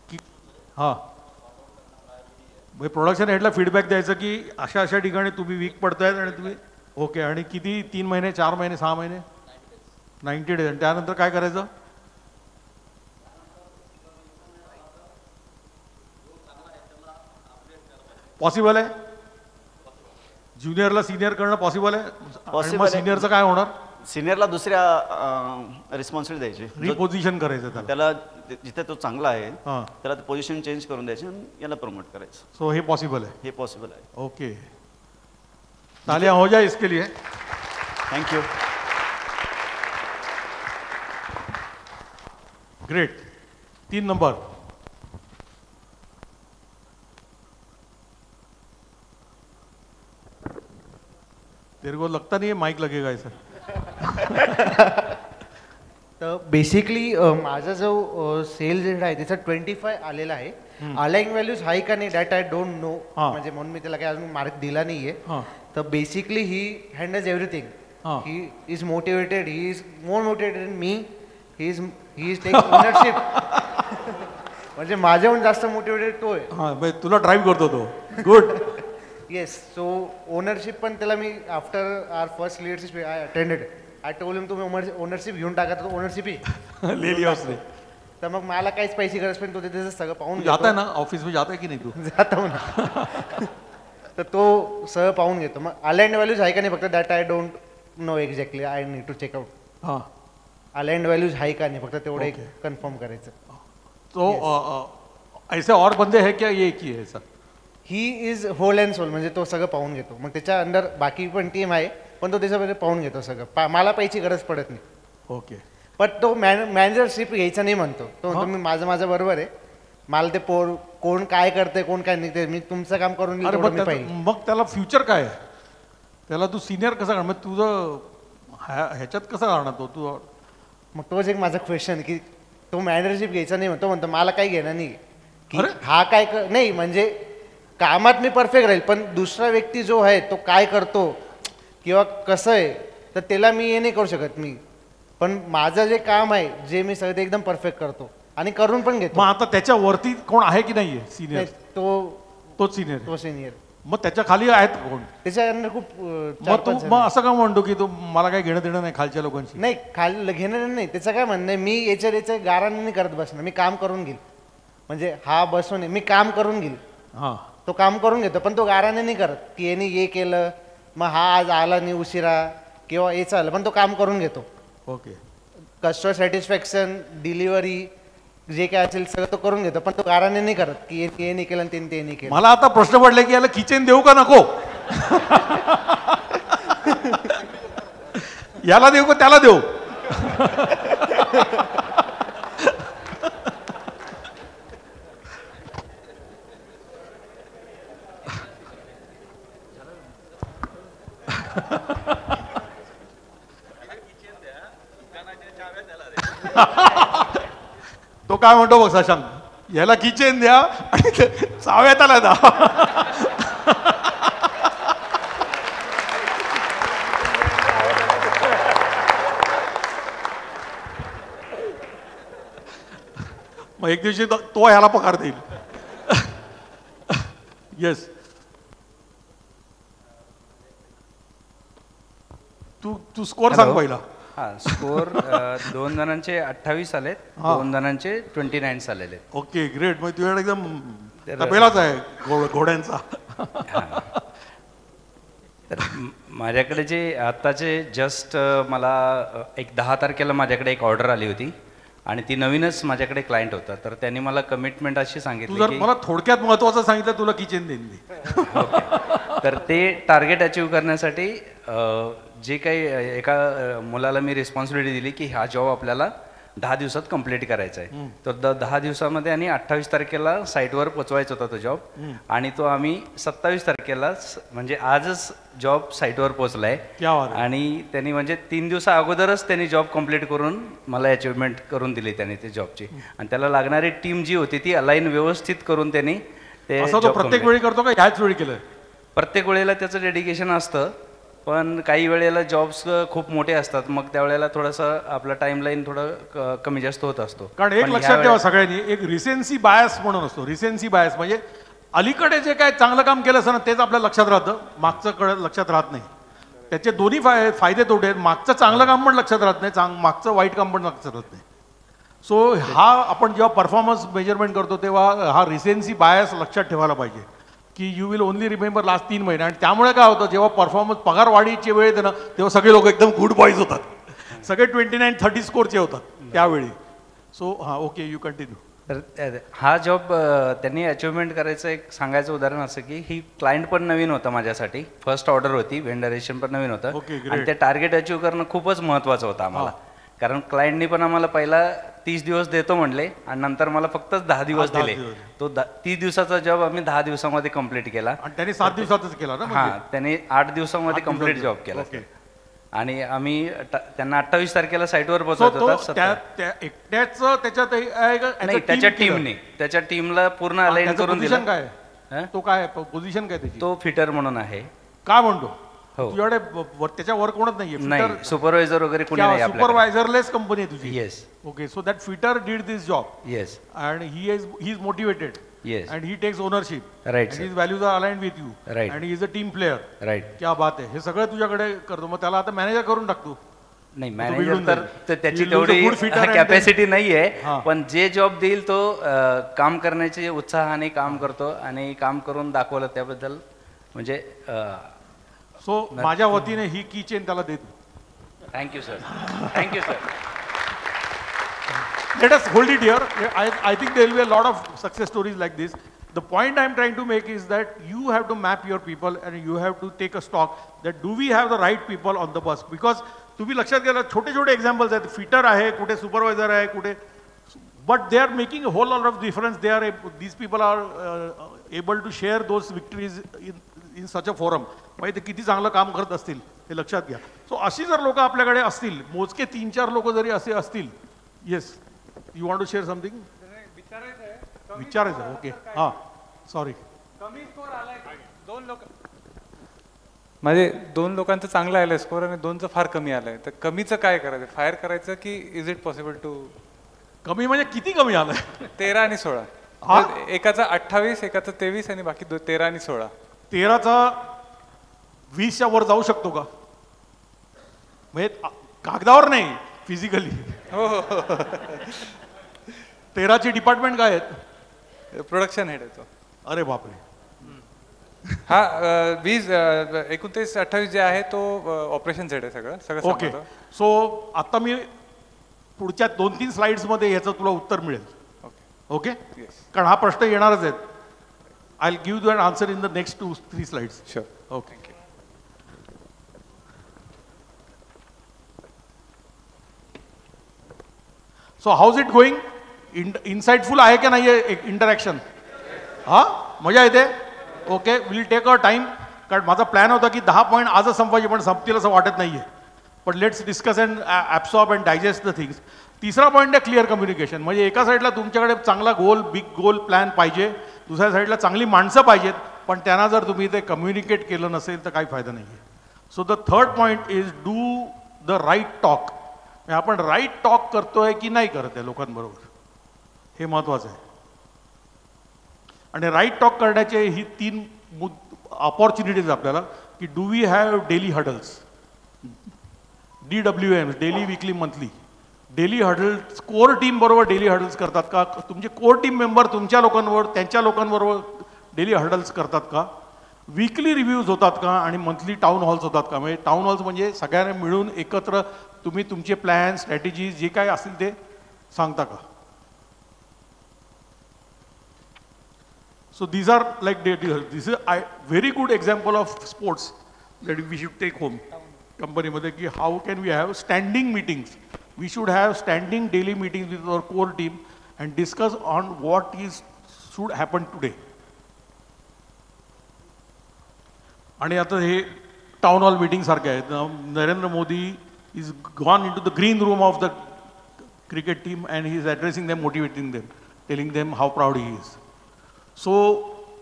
कि ये हाँ, भाई प्रोडक्शन हेडला फीडबॅक द्यायचं की अशा अशा ठिकाणी तुम्ही वीक पडतायत आणि तुम्ही ओके. आणि किती 3 महिने 4 महिने 6 महिने 90 डेज. आणि त्यानंतर काय करायचं? पॉसिबल आहे? ज्युनियरला सिनियर करणं पॉसिबल आहे? पॉसिबल. सिनियरचं काय होणार? सिनियरला दुसऱ्या रिस्पॉन्सिबिलिटी द्यायची, रिपोजिशन करायचं त्याला. जिथे तो चांगला आहे त्याला ते पोझिशन चेंज करून द्यायची आणि याला प्रमोट करायचं. सो हे पॉसिबल आहे? हे पॉसिबल आहे. ओके. तालियां हो जाए इसके लिए. Thank you. ग्रेट. 3 नंबर. तेरे को लगता नहीं है माइक लगेगा ऐसा? तर बेसिकली माझा जो सेल रेट आहे त्याचा 25 आलेला आहे. अलाइंग व्हॅल्यूज हाय का नाही दॅट आय डोंट नो, म्हणजे म्हणून मी त्याला काही अजून मार्क दिला नाहीये. तर basically he handles everything. He is motivated, he is more motivated in me, he is take ownership. म्हणजे माझ्याहून जास्त मोटिवेटेड तो आहे. तुला ड्राईव्ह करतो तो. गुड. येस. सो ओनरशिप पण त्याला मी after our first leadership I attended, I told him तुम्ही ओनरशिप घेऊन टाका, तर ओनरशिप लिहिली असते. तर मग मला काहीच पैसे गरज पण तो त्याचं सगळं पाहून जाता ना ऑफिस मध्ये जाता की नाही तू? जातो ना. तर तो सगळं पाहून घेतो. मग अलाइंड व्हॅल्यूज आहे का नाही फक्त that I don't know exactly, I need to check out. Aligned values आहे का नाही फक्त तेवढं एक कन्फर्म करायचं. तो ऐसे और बंदे है क्या ये की है sir? He is whole and soul, म्हणजे तो सगळं पाहून घेतो. मग त्याच्या अंडर बाकी पण टीम आहे, पण तो त्याच्यामध्ये पाहून घेतो सगळं. मला पैसे गरज पडत नाही. ओके. पण तो मॅनेजरशिप घ्यायचा नाही म्हणतो. तो म्हणतो मी माझं बरोबर आहे, मला ते कोण काय करते कोण काय नाही ते मी तुमचं काम करून घेतो. मग त्याला फ्युचर काय आहे? त्याला तू सिनियर कसं करणार? तुझं ह्याच्यात कसं करणार तो तू? मग तोच एक माझा क्वेश्चन की तो मॅनेजरशिप घ्यायचा नाही म्हणतो मला काही घेणं नाही की हा काय नाही, म्हणजे कामात मी परफेक्ट राहील, पण दुसरा व्यक्ती जो आहे तो काय करतो किंवा कसं आहे तर त्याला मी हे नाही करू शकत. मी पण माझं जे काम आहे जे मी सगळं ते एकदम परफेक्ट करतो आणि करून पण घेतो. मग आता त्याच्या वरती कोण आहे की नाहीये सिनियर? तोच सिनियर. मग त्याच्या खाली आहेत कोण? त्याच्या अंदर खूप मग असं का म्हणतो की तू मला काही घेणं देणं नाही खालच्या लोकांशी? नाही, खाली घेणं नाही. त्याचं काय म्हणणं आहे, मी याच्या गाराने नाही करत बसणं, मी काम करून घेईल. म्हणजे हा बसून मी काम करून घेईल. तो काम करून घेतो पण तो गाराने नाही करत की यांनी हे केलं मग हा आज आला नाही उशिरा किंवा हे चाललं, पण तो काम करून घेतो. ओके. कस्टमर सॅटिस्फॅक्शन, डिलिव्हरी जे काय असेल सगळं तो करून घेतो, पण तो गाराने नाही करत की हे नाही केलं आणि ते नाही केलं. मला आता प्रश्न पडले की याला किचन देऊ का नको? याला देऊ का त्याला देऊ? तो काय म्हणतो बघ शशांक, याला किचन द्या आणि चाव्या त्याला द्या. मग एक दिवशी तो ह्याला पगार देईल. येस. तू स्कोर सांग पहिला. स्कोर 2 जणांचे 28 आलेत, 2 जणांचे 29 आलेले. Okay, great. मग तुझ्याकडे एकदम तबेलाच आहे घोड्यांचा. तर माझ्याकडे जे आत्ताचे जस्ट मला एक 10 तारखेला माझ्याकडे एक ऑर्डर आली होती आणि ती नवीनच माझ्याकडे क्लायंट होता. तर त्यांनी मला कमिटमेंट अशी सांगितली की मला थोडक्यात महत्वाचं सांगितलं तुला किचन देईन मी. तर ते टार्गेट अचीव करण्यासाठी जे काही एका मुलाला मी रिस्पॉन्सिबिलिटी दिली की हा जॉब आपल्याला 10 दिवसात कंप्लीट करायचा आहे. तर 10 दिवसामध्ये आणि 28 तारखेला साईटवर पोचवायचा होता तो जॉब आणि तो आम्ही 27 तारखेला म्हणजे आजच जॉब साईटवर पोचलाय. आणि त्यांनी म्हणजे 3 दिवसा अगोदरच त्यांनी जॉब कंप्लीट करून मला अचिव्हमेंट करून दिली त्यांनी ते जॉबची. आणि त्याला लागणारी टीम जी होती ती अलाईन व्यवस्थित करून त्यांनी ते प्रत्येक वेळी करतो का ह्याच वेळी केलं? प्रत्येक वेळेला त्याचं डेडिकेशन असतं, पण काही वेळेला जॉब्स खूप मोठे असतात, मग त्यावेळेला थोडंसं आपलं टाइमलाईन थोडं कमी जास्त होत असतो. कारण एक लक्षात ठेवा सगळ्यांनी, एक रिसेन्सी बायस म्हणून असतो. रिसेन्सी बायस म्हणजे अलीकडे जे काय चांगलं काम केलं असं ना तेच आपल्या लक्षात राहतं, मागचं लक्षात राहत नाही. त्याचे दोन्ही फायदे तोटे आहेत. मागचं चांगलं काम पण लक्षात राहत नाही, मागचं वाईट काम पण लक्षात राहत नाही. सो हा आपण जेव्हा परफॉर्मन्स मेजरमेंट करतो तेव्हा हा रिसेन्सी बायस लक्षात ठेवायला पाहिजे की you will only remember last 3 महिने. आणि त्यामुळे काय होतं, जेव्हा परफॉर्मन्स पगार वाढीची वेळ येते ना तेव्हा सगळे लोक एकदम गुड बॉईज होतात, सगळे 29-30 स्कोरचे होतात त्यावेळी. सो हां, ओके, यू कंटिन्यू. तर हा जॉब त्यांनी अचिव्हमेंट करायचं एक सांगायचं उदाहरण असं की ही क्लायंट पण नवीन होता माझ्यासाठी, फर्स्ट ऑर्डर होती, वेंडरेशन पण नवीन होतं आणि ते टार्गेट अचीव करणं खूपच महत्त्वाचं होतं आम्हाला. कारण क्लायंटनी पण आम्हाला पहिला 30 दिवस देतो म्हणले आणि नंतर मला फक्त 10 दिवस दिले. तो 30 दिवसाचा जॉब आम्ही 10 दिवसामध्ये कंप्लीट केला. आणि त्यांनी 7 दिवसातच केला ना? हां, त्यांनी 8 दिवसामध्ये कंप्लीट जॉब केला. आणि आम्ही त्यांना 28 तारखेला साईटवर So पोहोचवत तो होता. त्या एकट्याचं त्याच्यात आहे का? नाही, त्याच्या टीमने त्याच्या टीमला पूर्ण अलाइन करून पोझिशन दिलं. काय तो काय पोझिशन काय त्याची? तो फिटर म्हणून आहे. काय म्हणतो हो. तुझ्याकडे त्याच्या वर कोणच नाहीये नाही, सुपरवायझर वगैरे कोणी नाही आपल्याकडे. सुपरवायझरलेस कंपनी आहे तुझी. Yes. Okay, so that fitter did this job. Yes. And he is motivated. Yes. And he takes ownership. Right, And sir. his values are aligned with you. Right. And he is a team player. Right. क्या बात आहे. हे सगळं तुझ्याकडे करतो, मग त्याला आता मॅनेजर करून टाकतो. नाही, मॅनेजर तर त्याची तेवढी कॅपॅसिटी नाहीये, पण जे जॉब देईल तो काम करण्याचे उत्साहाने काम करतो आणि काम करून दाखवलं त्याबद्दल म्हणजे सो माझ्या वतीने ही की चेन त्याला देतो. Thank you sir. Thank you sir. Let us hold it here. I think there will be a lot of success stories like this. The point I'm trying to make is that you have to map your people and you have to take a stock that do we have the right people on the bus? Because तुम्ही लक्षात घ्या, छोटे छोटे examples आहेत. Fitter आहे, कुठे supervisor आहे, कुठे, but they are making a whole lot of difference. These people are able to share those victories in such a forum. म्हणजे ते किती चांगलं काम करत असतील हे लक्षात घ्या. सो अशी जर लोक आपल्याकडे असतील, मोजके 3-4 लोक जरी असे असतील. Yes, you want to share something? विचारायचं. ओके, हां, सॉरी. कमी स्कोर आलाय, 2 लोक म्हणजे 2 लोकांचं चांगलं आलंय स्कोर आणि 2चं फार कमी आलंय, तर कमीचं काय करायचं? फायर करायचं की इज इट पॉसिबल टू? कमी म्हणजे किती कमी आलंय? 13 आणि 16. एकाचा 28, एकाचा 23 आणि बाकी 13 आणि 16. 13चा 20च्या वर जाऊ शकतो का? म्हणजे कागदावर नाही, फिजिकली. हो. 13ची डिपार्टमेंट काय आहेत? प्रोडक्शन हेड आहे तो. अरे बापरे. हा 20, 29, 28 जे आहे तो ऑपरेशन हेड आहे सगळं. ओके, सो आता मी पुढच्या 2-3 स्लाइड्स मध्ये याचं तुला उत्तर मिळेल. ओके, कारण हा प्रश्न येणारच आहे. I will give you an answer in the next 2-3 slides. Sure. Okay. So how's it going? Insightful आहे की नाही इंटरॅक्शन? हा, मजा येते. Okay, will take a time. कारण माझा प्लॅन होता की 10 पॉईंट आजच संपवायचे, पण संपतील असं वाटत नाहीये. पण let's discuss and absorb and digest the things. तिसरा पॉईंट आहे क्लिअर कम्युनिकेशन. म्हणजे एका साईडला तुमच्याकडे चांगला गोल, बिग गोल प्लॅन पाहिजे, दुसऱ्या साईडला चांगली माणसं पाहिजेत, पण त्यांना जर तुम्ही ते कम्युनिकेट केलं नसेल तर काही फायदा नाही आहे. So the third point is do the right talk. आपण राईट टॉक करतोय की नाही करत आहे लोकांबरोबर, हे महत्वाचं आहे. आणि राईट टॉक करण्याचे ही 3 अपॉर्च्युनिटीज आपल्याला, की do we have daily huddles, DWM, daily, weekly, monthly. Daily huddles core team बरोबर डेली हडल्स करतात का? तुमचे कोर टीम मेंबर तुमच्या लोकांबरोबर, त्यांच्या लोकांबरोबर डेली हडल्स करतात का? वीकली रिव्ह्यूज होतात का? आणि मंथली टाउन हॉल्स होतात का? म्हणजे टाउन हॉल्स म्हणजे सगळ्यांना मिळून एकत्र तुम्ही तुमचे प्लॅन, स्ट्रॅटेजी जे काय असतील ते सांगता का? So these are like this is a very good example of sports that we should take home. Company मध्ये की how can we have standing meetings? We should have standing daily meetings with our core team and discuss on what should happen today. आणि आता हे town hall meeting सारखे आहेत. Narendra Modi is gone into the green room of the cricket team and he is addressing them, motivating them, telling them how proud he is. So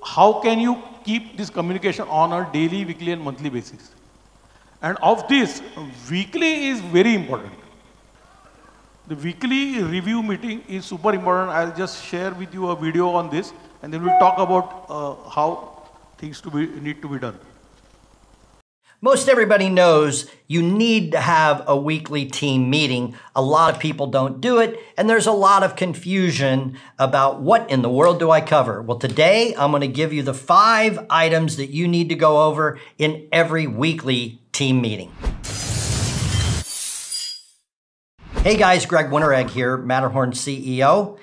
how can you keep this communication on a daily, weekly and monthly basis? And of this, weekly is very important. The weekly review meeting is super important. I'll just share with you a video on this and then we'll talk about how things need to be done. Most everybody knows you need to have a weekly team meeting. A lot of people don't do it, and there's a lot of confusion about what in the world do I cover. Well, today I'm going to give you the 5 items that you need to go over in every weekly team meeting. Hey guys, Greg Winteregg here, Matterhorn CEO.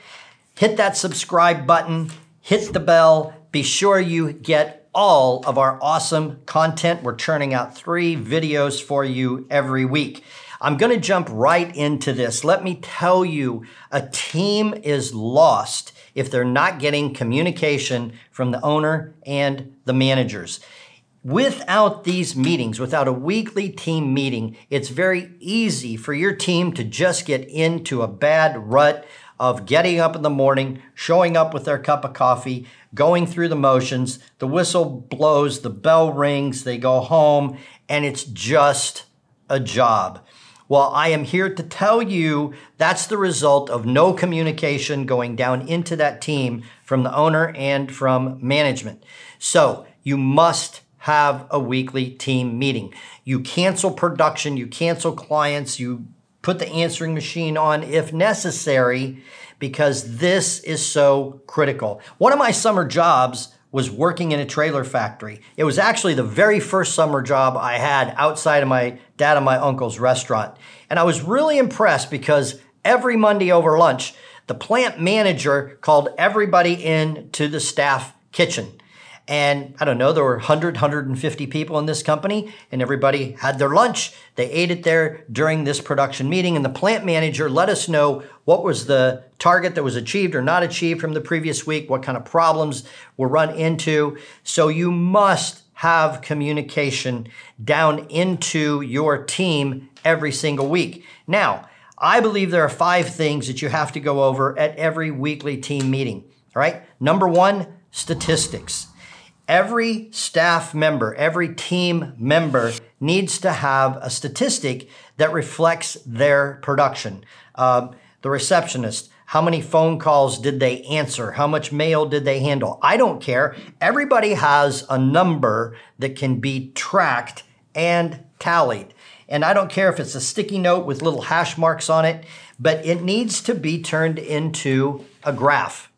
Hit that subscribe button, hit the bell, be sure you get all of our awesome content. We're churning out 3 videos for you every week. I'm going to jump right into this. Let me tell you, a team is lost if they're not getting communication from the owner and the managers. Without these meetings, without a weekly team meeting, it's very easy for your team to just get into a bad rut of getting up in the morning, showing up with their cup of coffee, going through the motions, the whistle blows, the bell rings, they go home, and it's just a job. Well, I am here to tell you that's the result of no communication going down into that team from the owner and from management. So you must have a weekly team meeting. You cancel production, you cancel clients, you put the answering machine on if necessary, because this is so critical. One of my summer jobs was working in a trailer factory. It was actually the very first summer job I had outside of my dad and my uncle's restaurant. And I was really impressed because every Monday over lunch, the plant manager called everybody in to the staff kitchen. And I don't know, there were 100, 150 people in this company, and everybody had their lunch. They ate it there during this production meeting, and the plant manager let us know what was the target that was achieved or not achieved from the previous week, what kind of problems were run into. So you must have communication down into your team every single week. Now, I believe there are 5 things that you have to go over at every weekly team meeting, all right? Number 1, statistics. Every staff member, every team member needs to have a statistic that reflects their production. The receptionist, how many phone calls did they answer? How much mail did they handle? I don't care. Everybody has a number that can be tracked and tallied. And I don't care if it's a sticky note with little hash marks on it, but it needs to be turned into a graph.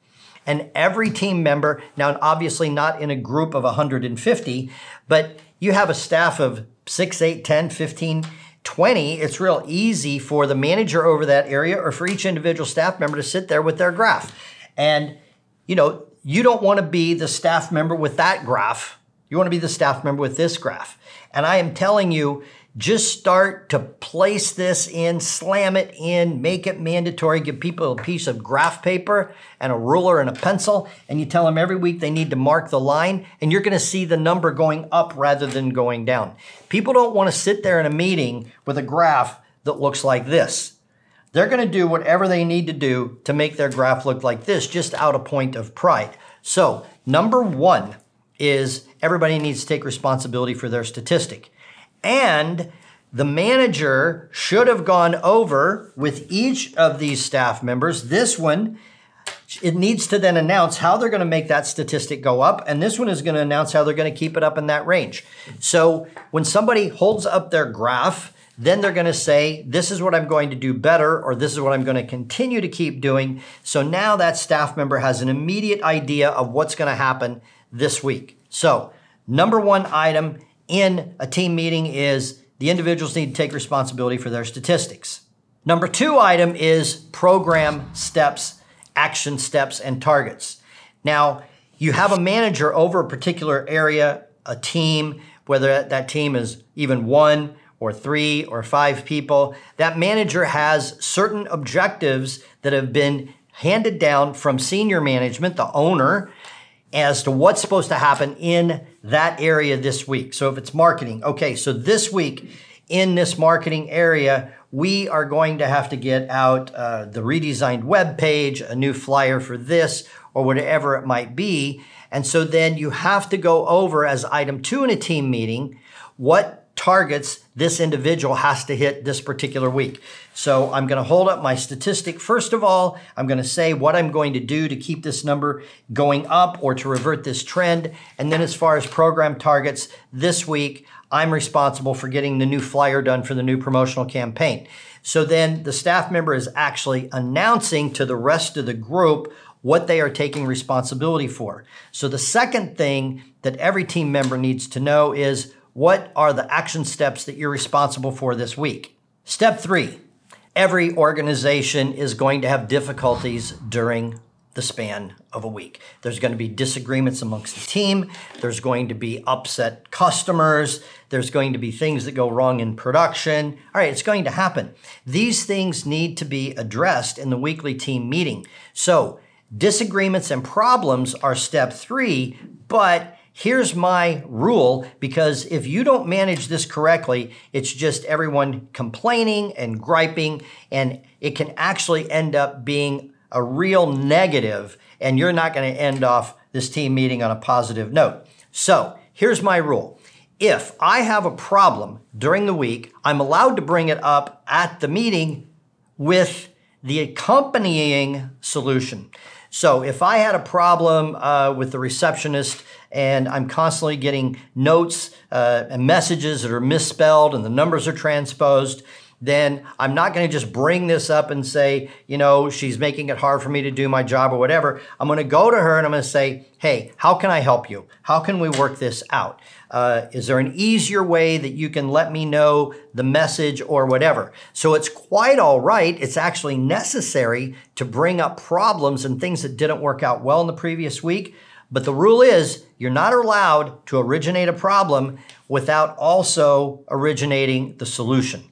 And every team member, now obviously not in a group of 150, but you have a staff of 6, 8, 10, 15, 20, it's real easy for the manager over that area or for each individual staff member to sit there with their graph. And, you know, you don't want to be the staff member with that graph. You want to be the staff member with this graph. And I am telling you, just start to place this in, slam it in, make it mandatory, give people a piece of graph paper and a ruler and a pencil, and you tell them every week they need to mark the line, and you're going to see the number going up rather than going down. People don't want to sit there in a meeting with a graph that looks like this. They're going to do whatever they need to do to make their graph look like this, just out of point of pride. So, number 1 is everybody needs to take responsibility for their statistic. And the manager should have gone over with each of these staff members. This one, it needs to then announce how they're going to make that statistic go up. And this one is going to announce how they're going to keep it up in that range. So when somebody holds up their graph, then they're going to say, this is what I'm going to do better, or this is what I'm going to continue to keep doing. So now that staff member has an immediate idea of what's going to happen this week. So number 1 item in a team meeting is the individuals need to take responsibility for their statistics. Number 2 item is program steps, action steps, and targets. Now, you have a manager over a particular area, a team, whether that team is even 1 or 3 or 5 people. That manager has certain objectives that have been handed down from senior management, the owner, as to what's supposed to happen in that area this week. So if it's marketing, okay, so this week in this marketing area, we are going to have to get out the redesigned web page, a new flyer for this, or whatever it might be. And so then you have to go over as item 2 in a team meeting, what targets this individual has to hit this particular week. So I'm going to hold up my statistic. First of all, I'm going to say what I'm going to do to keep this number going up or to revert this trend. And then as far as program targets, this week, I'm responsible for getting the new flyer done for the new promotional campaign. So then the staff member is actually announcing to the rest of the group what they are taking responsibility for. So the second thing that every team member needs to know is, what are the action steps that you're responsible for this week? Step 3, every organization is going to have difficulties during the span of a week. There's going to be disagreements amongst the team. There's going to be upset customers. There's going to be things that go wrong in production. All right, it's going to happen. These things need to be addressed in the weekly team meeting. So disagreements and problems are step 3, but Here's my rule, because if you don't manage this correctly, it's just everyone complaining and griping, and it can actually end up being a real negative, and you're not going to end off this team meeting on a positive note. So here's my rule. If I have a problem during the week, I'm allowed to bring it up at the meeting with the accompanying solution. So if I had a problem with the receptionist and I'm constantly getting notes and messages that are misspelled and the numbers are transposed, then I'm not going to just bring this up and say, you know, she's making it hard for me to do my job or whatever. I'm going to go to her and I'm going to say, hey, how can I help you? How can we work this out? Is there an easier way that you can let me know the message or whatever? So it's quite all right. It's actually necessary to bring up problems and things that didn't work out well in the previous week. But the rule is you're not allowed to originate a problem without also originating the solution.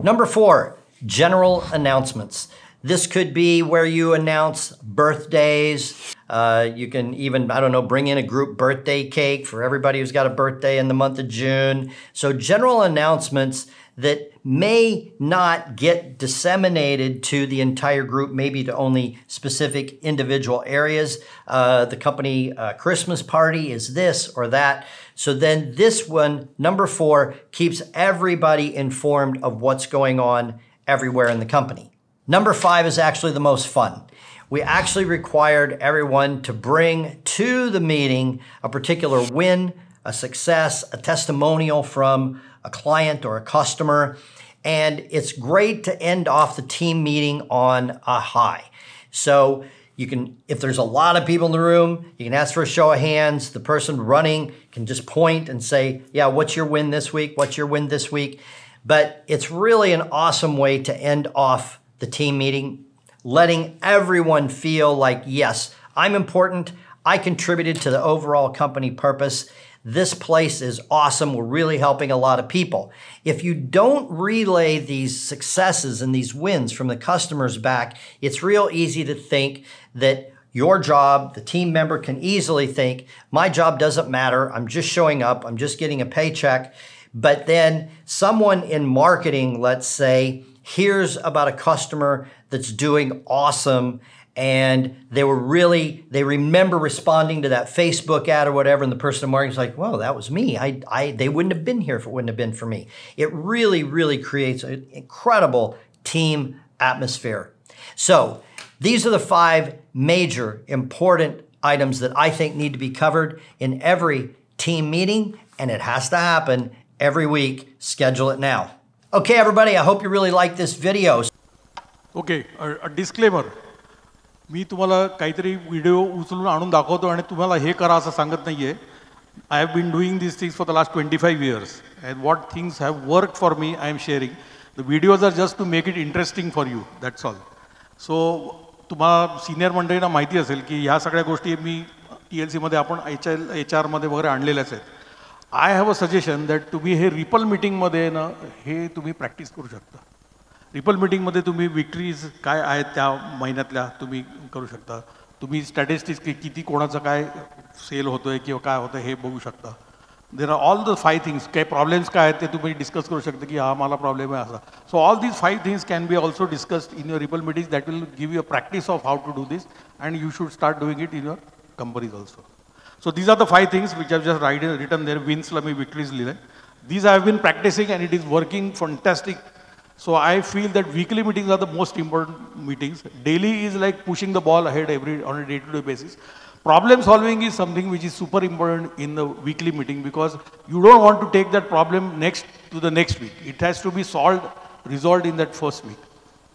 Number 4, general announcements. This could be where you announce birthdays. You can even, I don't know, bring in a group birthday cake for everybody who's got a birthday in the month of June. So general announcements that may not get disseminated to the entire group, maybe to only specific individual areas. The company Christmas party is this or that. So then this one, number 4, keeps everybody informed of what's going on everywhere in the company. Number 5 is actually the most fun. We actually required everyone to bring to the meeting a particular win, a success, a testimonial from a client or a customer. And it's great to end off the team meeting on a high. So you can, if there's a lot of people in the room, you can ask for a show of hands. The person running can just point and say, yeah, what's your win this week? What's your win this week? But it's really an awesome way to end off the team meeting, letting everyone feel like, yes, I'm important. I contributed to the overall company purpose. This place is awesome. We're really helping a lot of people. If you don't relay these successes and these wins from the customers back, it's real easy to think that your job, the team member can easily think, my job doesn't matter. I'm just showing up. I'm just getting a paycheck. But then someone in marketing, let's say, hears about a customer that's doing awesome, and they remember responding to that Facebook ad or whatever, and the person in marketing is like, well, that was me. They wouldn't have been here if it wouldn't have been for me. It really, really creates an incredible team atmosphere. So these are the 5 major important items that I think need to be covered in every team meeting, and it has to happen every week. Schedule it now. Okay, everybody, I hope you really like this video. Okay, a disclaimer. मी तुम्हाला काहीतरी video उचलून आणून दाखवतो आणि तुम्हाला हे करा असं सांगत नाहीये. I have been doing these things for the last 25 years, and what things have worked for me, I am sharing. The videos are just to make it interesting for you. That's all. So तुम्हाला senior मंडळींना माहिती असेल की ह्या सगळ्या गोष्टी मी TLC मध्ये आपण HR मध्ये वगैरे आणलेल्याच आहेत. I have a suggestion that तुम्ही हे रिपल मीटिंगमध्ये ना हे तुम्ही प्रॅक्टिस करू शकता. रिपल मीटिंगमध्ये तुम्ही विक्ट्रीज काय आहेत त्या महिन्यातल्या तुम्ही करू शकता. तुम्ही स्टॅटिस्टिक्स किती कोणाचं काय सेल होतोय किंवा काय होतं हे बघू शकता. There are all the 5 things. काही प्रॉब्लेम्स काय आहेत ते तुम्ही डिस्कस करू शकता की हा मला प्रॉब्लेम आहे असा. So all these 5 things can be also discussed in your ripple meetings. That will give you a practice of how to do this, and you should start doing it in your companies also. So these are the 5 things which I've just written there. Wins la me victories lile. These I have been practicing and it is working fantastic. So I feel that weekly meetings are the most important meetings. Daily is like pushing the ball ahead on a day-to-day basis. Problem solving is something which is super important in the weekly meeting, because you don't want to take that problem to the next week. It has to be resolved in that first week.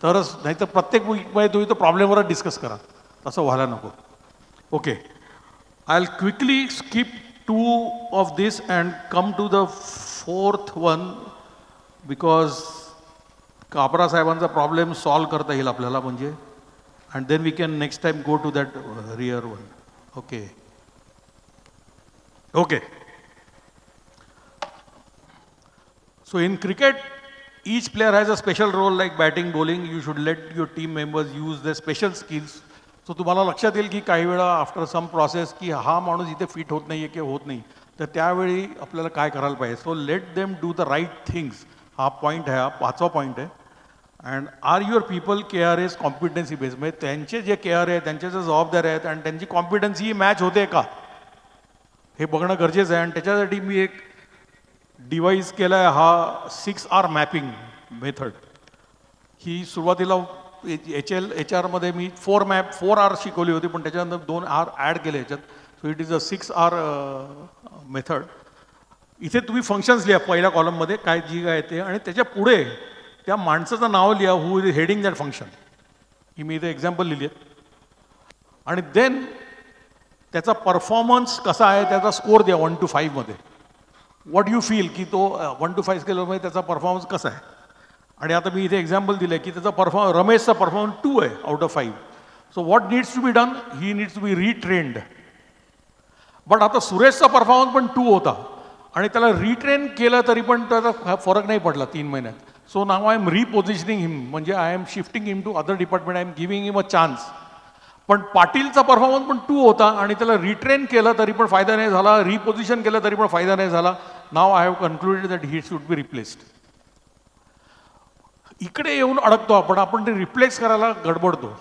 तरच नाही तर प्रत्येक वीकमध्ये तुम्ही तो प्रॉब्लेमवर discuss करा. तसं व्हायला नको. Okay. I'll quickly skip 2 of this and come to the 4th one, because Kapra साहेबांचा प्रॉब्लेम सॉल्व करता येईल आपल्याला म्हणजे, and then we can next time go to that rear one. Okay. Okay. So in cricket, each player has a special role like batting, bowling. You should let your team members use their special skills so तुम्हाला लक्षात येईल की काही वेळा after some process की हा माणूस इथे फिट होत नाही आहे किंवा होत नाही, तर त्यावेळी आपल्याला काय करायला पाहिजे. So let them do the right things. हा पॉईंट आहे, हा 5वा पॉईंट आहे. And are your people KRAs competency based, म्हणजे त्यांचे जे KRA आहेत त्यांच्या जे जबाबदाऱ्या आहेत आणि त्यांची कॉम्पिटन्सी मॅच होते का हे बघणं गरजेचं आहे. आणि त्याच्यासाठी मी एक डिव्हाइस केला आहे, हा 6R मॅपिंग मेथड. ही सुरुवातीला HR मी 4R शिकवली होती, पण त्याच्यानंतर 2R ॲड केले याच्यात. So it is a 6R method. इथे तुम्ही फंक्शन्स लिहा पहिल्या कॉलममध्ये काय जी काय ते, आणि त्याच्या पुढे त्या माणसाचं नाव लिहा who is heading that function. ही मी इथे एक्झाम्पल लिहिली आहे. आणि देन त्याचा परफॉर्मन्स कसा आहे त्याचा स्कोर द्या 1 to 5 मध्ये. व्हॉट यू फील की तो 1 to 5 स्केलमध्ये त्याचा परफॉर्मन्स कसा आहे. आणि आता मी इथे एक्झाम्पल दिलं की त्याचा रमेशचा परफॉर्मन्स 2 आहे out of 5. So what needs to be done, he needs to be retrained. But आता सुरेशचा परफॉर्मन्स पण 2 होता आणि त्याला रिट्रेन केलं तरी पण त्याचा फरक नाही पडला 3 महिन्यात. So now I am repositioning him, म्हणजे I am shifting him to other department, I am giving him a chance. पण पाटीलचा परफॉर्मन्स पण 2 होता आणि त्याला रिट्रेन केलं तरी पण फायदा नाही झाला, रिपोझिशन केलं तरी पण फायदा नाही झाला. Now I have concluded that he should be replaced. इकडे येऊन अडकतो आपण ते रिप्लेस करायला गडबडतो.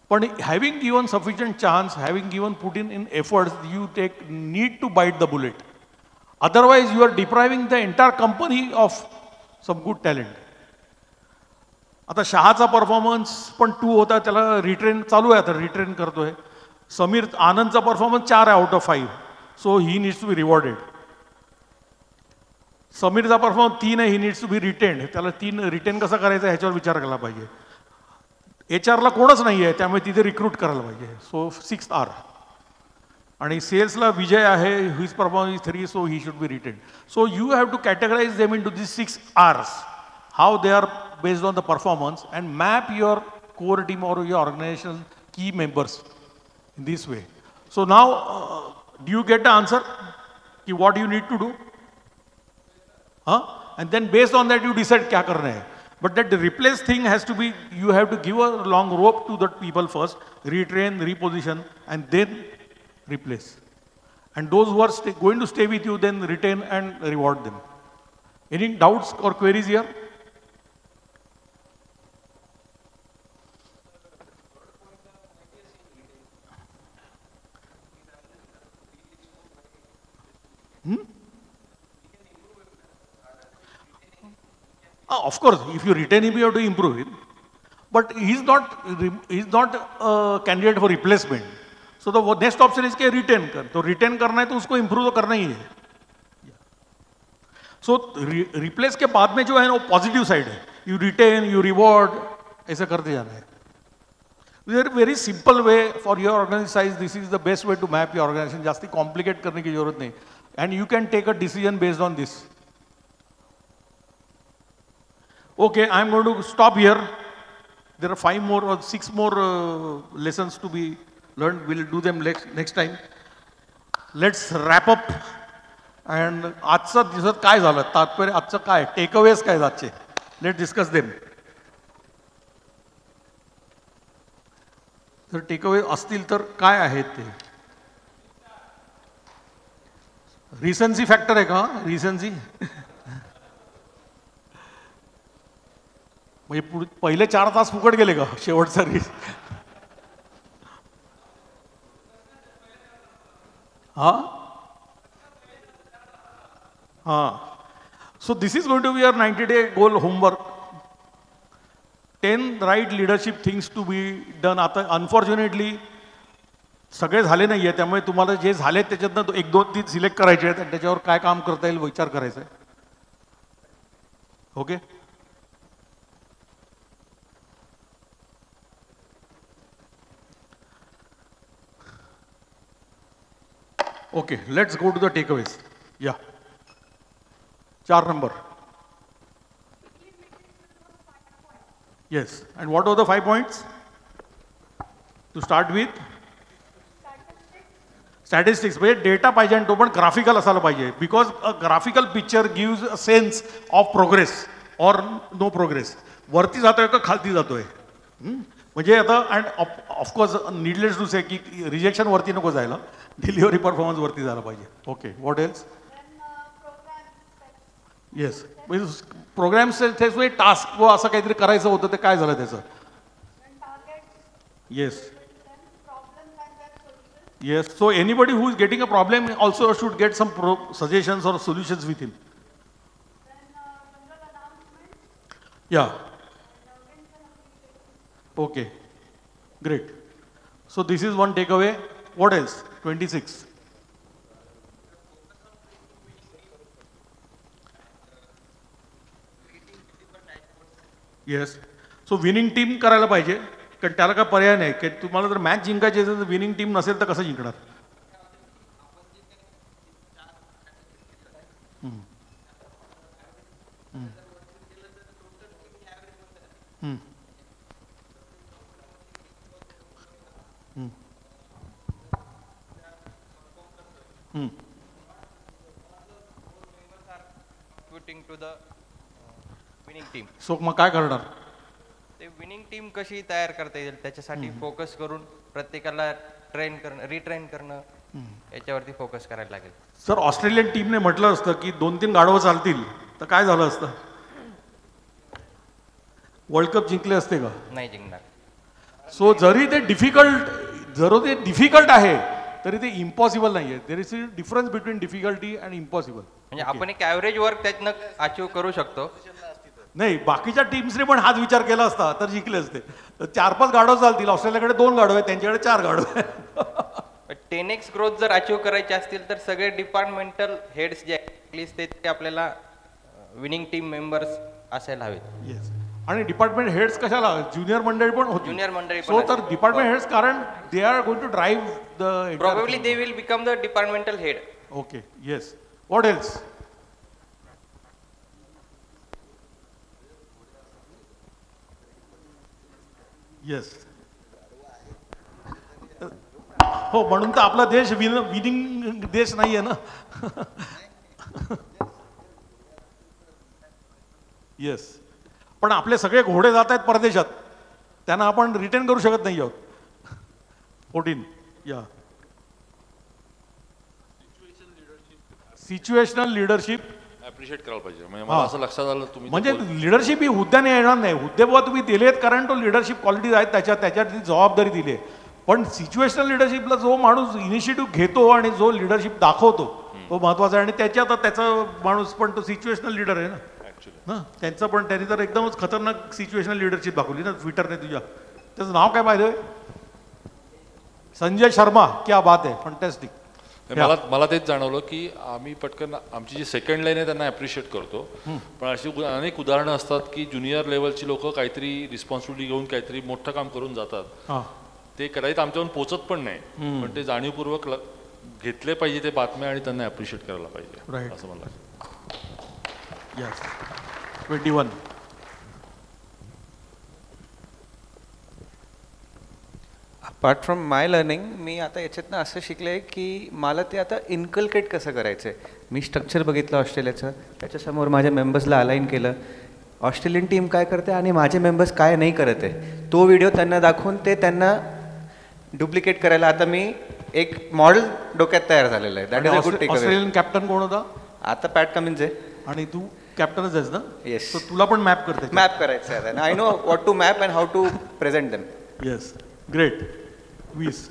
पण having given sufficient chance, having given put in efforts, you need to bite the bullet. Otherwise you are depriving the entire company of some good talent. आता शहाचा परफॉर्मन्स पण 2 होता, त्याला रिट्रेन चालू आहे, आता रिट्रेन करतोय. समीर आनंदचा परफॉर्मन्स 4 आहे out of 5. So he needs to be rewarded. समीरचा परफॉर्मन्स 3 आहे, he needs to be retained. त्याला 3 रिटेन कसा करायचा ह्याच्यावर विचार केला पाहिजे. HR ला कोणच नाही आहे, त्यामुळे तिथे रिक्रूट करायला पाहिजे. So 6R. आणि सेल्सला विजय आहे, his performance 3, so he should be retained. So you have to categorise them into this 6 Rs, how they are based on the performance, and map your core team or your organizational key members in this way. So now, do you get the answer? What you need to do? And then based on that you decide क्या करना है. But that the replace thing has to be, you have to give a long rope to the people first, retrain, reposition, and then replace. And those who are going to stay with you, then retain and reward them. Any doubts or queries here? Of course, if you retain him, you have to improve him. But he's not a candidate for replacement. So the next option is कि retain कर. तो retain करना है तो उसको improve तो करना ही है. So replace के बाद में जो है ना वो positive side है. You retain, you reward, ऐसा करते जाना है. Very simple way for your organization size. This is the best way to map your organization. जास्ती complicate करने की जरूरत नहीं. And you can take a decision based on this. Okay, I'm going to stop here. There are 5 more or 6 more lessons to be learned. We'll do them next time. Let's wrap up. And आजचा दिवसात काय झालं, तात्पर्य आजचं काय, takeaways काय आजचे, let's discuss them. तर टेकअवे असतील तर काय आहेत ते. रिसन्सी फॅक्टर आहे का, रिसन्सी म्हणजे पहिले 4 तास फुकट गेले का शेवटचा So this is going to be your 90-day goal homework. 10 right leadership things to be done. आता अनफॉर्च्युनेटली सगळे झाले नाहीये, त्यामुळे तुम्हाला जे झाले त्याच्यातनं 1, 2, 3 सिलेक्ट करायचे आहेत आणि त्याच्यावर काय काम करता येईल विचार करायचा आहे. Okay. Okay, let's go to the takeaways. Yeah. 4 number. Yes. And what are the 5 points? To start with? Statistics. Data पाहिजे आणि तो पण graphical असायला पाहिजे. Because a graphical picture gives a sense of progress or no progress. वरती जातोय का खालती जातोय. म्हणजे आता अँड ऑफकोर्स नीडलेस टू से की रिजेक्शन वरती नको जायला, डिलिव्हरी परफॉर्मन्स वरती झाला पाहिजे. Okay, what else? Yes, programs task व असं काहीतरी करायचं होतं, ते काय झालं त्याचं? Yes yes. So anybody who is getting a problem also should get some suggestions और सोल्युशन्स विथ हिम. या okay, great. So this is one takeaway. What else? 26. Yes. So winning team करायला पाहिजे, कारण त्याला काय पर्याय नाही की तुम्हाला जर मॅच जिंकायची असेल तर विनिंग टीम नसेल तर कसं जिंकणार? To the winning team. So मग काय करणार? ते विनिंग टीम कशी तयार करता येईल त्याच्यासाठी फोकस करून प्रत्येकाला ट्रेन करणं, रिट्रेन करणं, याच्यावरती फोकस करायला लागेल. सर ऑस्ट्रेलियन टीमने म्हटलं असतं की 2-3 गाढवं चालतील तर काय झालं असतं? वर्ल्ड कप जिंकले असते का? नाही जिंकणार. सो जरी ते डिफिकल्ट आहे तरी ते इम्पॉसिबल नाही आहे. There is a difference between difficulty and impossible. म्हणजे आपण एक ॲव्हरेज वर्क त्यातनं अचीव करू शकतो. नाही, बाकीच्या टीम्सने पण हाच विचार केला असता तर जिंकले असते. 4-5 गाढव चालतील, ऑस्ट्रेलियाकडे 2 गाढव आहेत, त्यांच्याकडे 4 गाढव आहेत. 10x ग्रोथ जर अचीव करायची असतील तर सगळे डिपार्टमेंटल हेड्स जे ॲटलिस्ट ते आपल्याला विनिंग टीम मेंबर्स असायला हवेत. येस. आणि डिपार्टमेंट हेड्स कशाला? ज्युनियर मंडळी पण होती. ज्युनियर मंडळी सो तर डिपार्टमेंट हेड्स, कारण they are going to drive the probably they will become the departmental head. Okay, yes. What else? Yes. हो, म्हणून तर आपला देश विनिंग देश नाहीये ना. येस. पण आपले सगळे घोडे जात आहेत परदेशात, त्यांना आपण रिटेन करू शकत नाही आहोत. 14. या सिच्युएशनल लिडरशिप अप्रिशिएट करायला पाहिजे. म्हणजे मला असं लक्षात आलं तुम्ही म्हणजे लिडरशिप ही हुद्द्याने येणार नाही. हुद्दे बुवा तुम्ही दिलेत कारण तो लिडरशिप क्वालिटीज आहेत, त्याच्यात जबाबदारी दिली आहे. पण सिच्युएशनल लिडरशिपला जो माणूस इनिशिएटिव्ह घेतो आणि जो लिडरशिप दाखवतो तो महत्वाचा आहे. आणि त्याचा माणूस पण तो सिच्युएशनल लिडर आहे ना. त्यांचं पण त्यांनी तर एकदमच खतरनाक सिच्युएशनल लिडरशिप दाखवली ना ट्विटरने तुझ्या. त्याचं नाव काय पाहिजे? संजय शर्मा. क्या बात आहे, फंटॅस्टिक. मला तेच जाणवलं की आम्ही पटकन आमची जी सेकंड लाईन आहे त्यांना अप्रिशिएट करतो, पण अशी अनेक उदाहरणं असतात की ज्युनियर लेवलची लोक काहीतरी रिस्पॉन्सिबिलिटी घेऊन काहीतरी मोठं काम करून जातात. ते कदाचित आमच्यावर पोचत पण नाही, पण ते जाणीवपूर्वक घेतले पाहिजे ते बातम्या आणि त्यांना अप्रिशिएट करायला पाहिजे असं मला वाटतं. 21. अपार्ट फ्रॉम माय लर्निंग मी आता याच्यातनं असं शिकलं आहे की मला ते आता इन्कल्केट कसं करायचं आहे. मी स्ट्रक्चर बघितलं ऑस्ट्रेलियाचं, त्याच्यासमोर माझ्या मेंबर्सला अलाइन केलं, ऑस्ट्रेलियन टीम काय करते आणि माझे मेंबर्स काय नाही करत आहे तो व्हिडिओ त्यांना दाखवून ते त्यांना डुप्लिकेट करायला आता मी एक मॉडेल डोक्यात तयार झालेलं आहे. That is a good take away. Australian captain कोण होता? आता पॅट कमिन्स आहे. आणि तू कॅप्टनच आहेस ना? येस. तर तुला पण मॅप करते? मॅप करायचं आहे. I know what to map and how to present them. Yes, great. 20.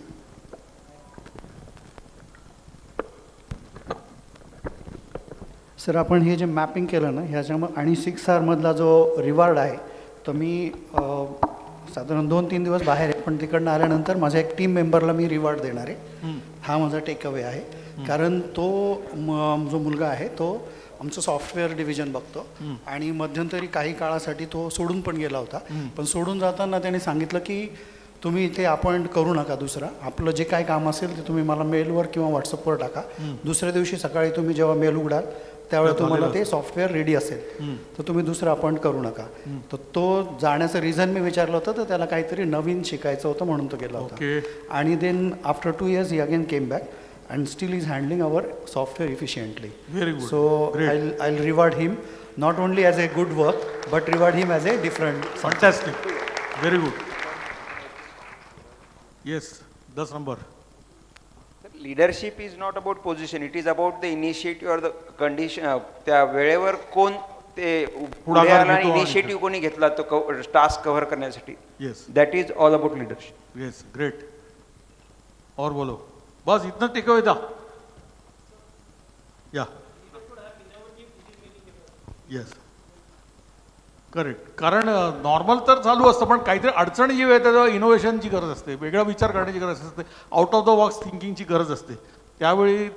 Sir आपण हे जे मॅपिंग केलं ना ह्याच्यामध्ये आणि 6R मधला जो रिवॉर्ड आहे तर मी साधारण 2-3 दिवस बाहेर आहे, पण तिकडनं आल्यानंतर माझ्या एक टीम मेंबरला मी रिवॉर्ड देणार आहे. हा माझा टेक अवे आहे. कारण तो जो मुलगा आहे तो आमचं सॉफ्टवेअर डिव्हिजन बघतो आणि मध्यंतरी काही काळासाठी तो सोडून पण गेला होता. पण सोडून जाताना त्याने सांगितलं की तुम्ही ते अपॉइंट करू नका दुसरा, आपलं जे काय काम असेल ते तुम्ही मला मेलवर किंवा व्हॉट्सअपवर टाका. दुसऱ्या दिवशी सकाळी तुम्ही जेव्हा मेल उघडाल त्यावेळेला तुम्हाला ते सॉफ्टवेअर रेडी असेल तर तुम्ही दुसरं अपॉइंट करू नका. तर तो जाण्याचं रिझन मी विचारलं होतं तर त्याला काहीतरी नवीन शिकायचं होतं म्हणून तो गेला होता. आणि then after 2 years he again came back and still is handling our software efficiently. Very good. So I'll reward him not only as a good work but reward him as a different. Fantastic. Very good. Yes, 10 number. Leadership is not about position, it is about the initiative or the condition. त्या वेळेवर कोण ते पुढे आला आणि initiative कोणी घेतला तो टास्क कव्हर करण्यासाठी. Yes. That is all about leadership. Yes, great. और बोलो. बस इतना टेक अवे था. या. येस. करेक्ट. कारण नॉर्मल तर चालू असतं पण काहीतरी अडचणी जी आहे त्याच्यावर इनोव्हेशनची गरज असते, वेगळा विचार करण्याची गरज असते, आउट ऑफ द बॉक्स थिंकिंगची गरज असते. त्यावेळी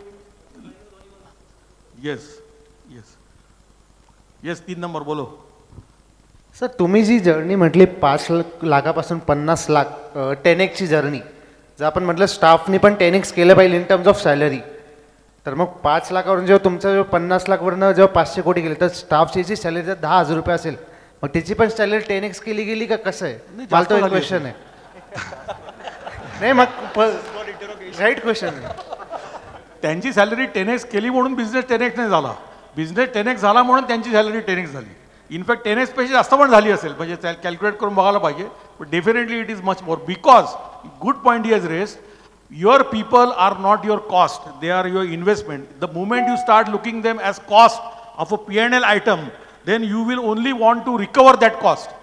येस येस येस 3 नंबर बोलो. सर तुम्ही जी जर्नी म्हटली 5 लाखापासून 50 लाख 10x जर्नी, जर आपण म्हटलं स्टाफनी पण 10x केलं पाहिजे इन टर्म्स ऑफ सॅलरी, तर मग 5 लाखावरून जेव्हा तुमचं जेव्हा 50 लाखवरनं जेव्हा 500 कोटी गेले तर स्टाफची जी सॅलरी जर 10,000 रुपये असेल मग त्याची पण सॅलरी 10x केली गेली का कसं आहे? मला तो एक क्वेश्चन आहे. नाही मग राईट क्वेश्चन आहे. त्यांची सॅलरी 10x केली म्हणून बिझनेस 10x नाही झाला, बिझनेस 10x झाला म्हणून त्यांची सॅलरी 10x झाली. इनफॅक्ट 10x पेक्षा जास्त पण झाली असेल, म्हणजे कॅल्क्युलेट करून बघायला पाहिजे. But definitely it is much more because good point is race. Your people are not your cost, they are your investment. The moment you start looking them as cost of a P&L item, then you will only want to recover that cost.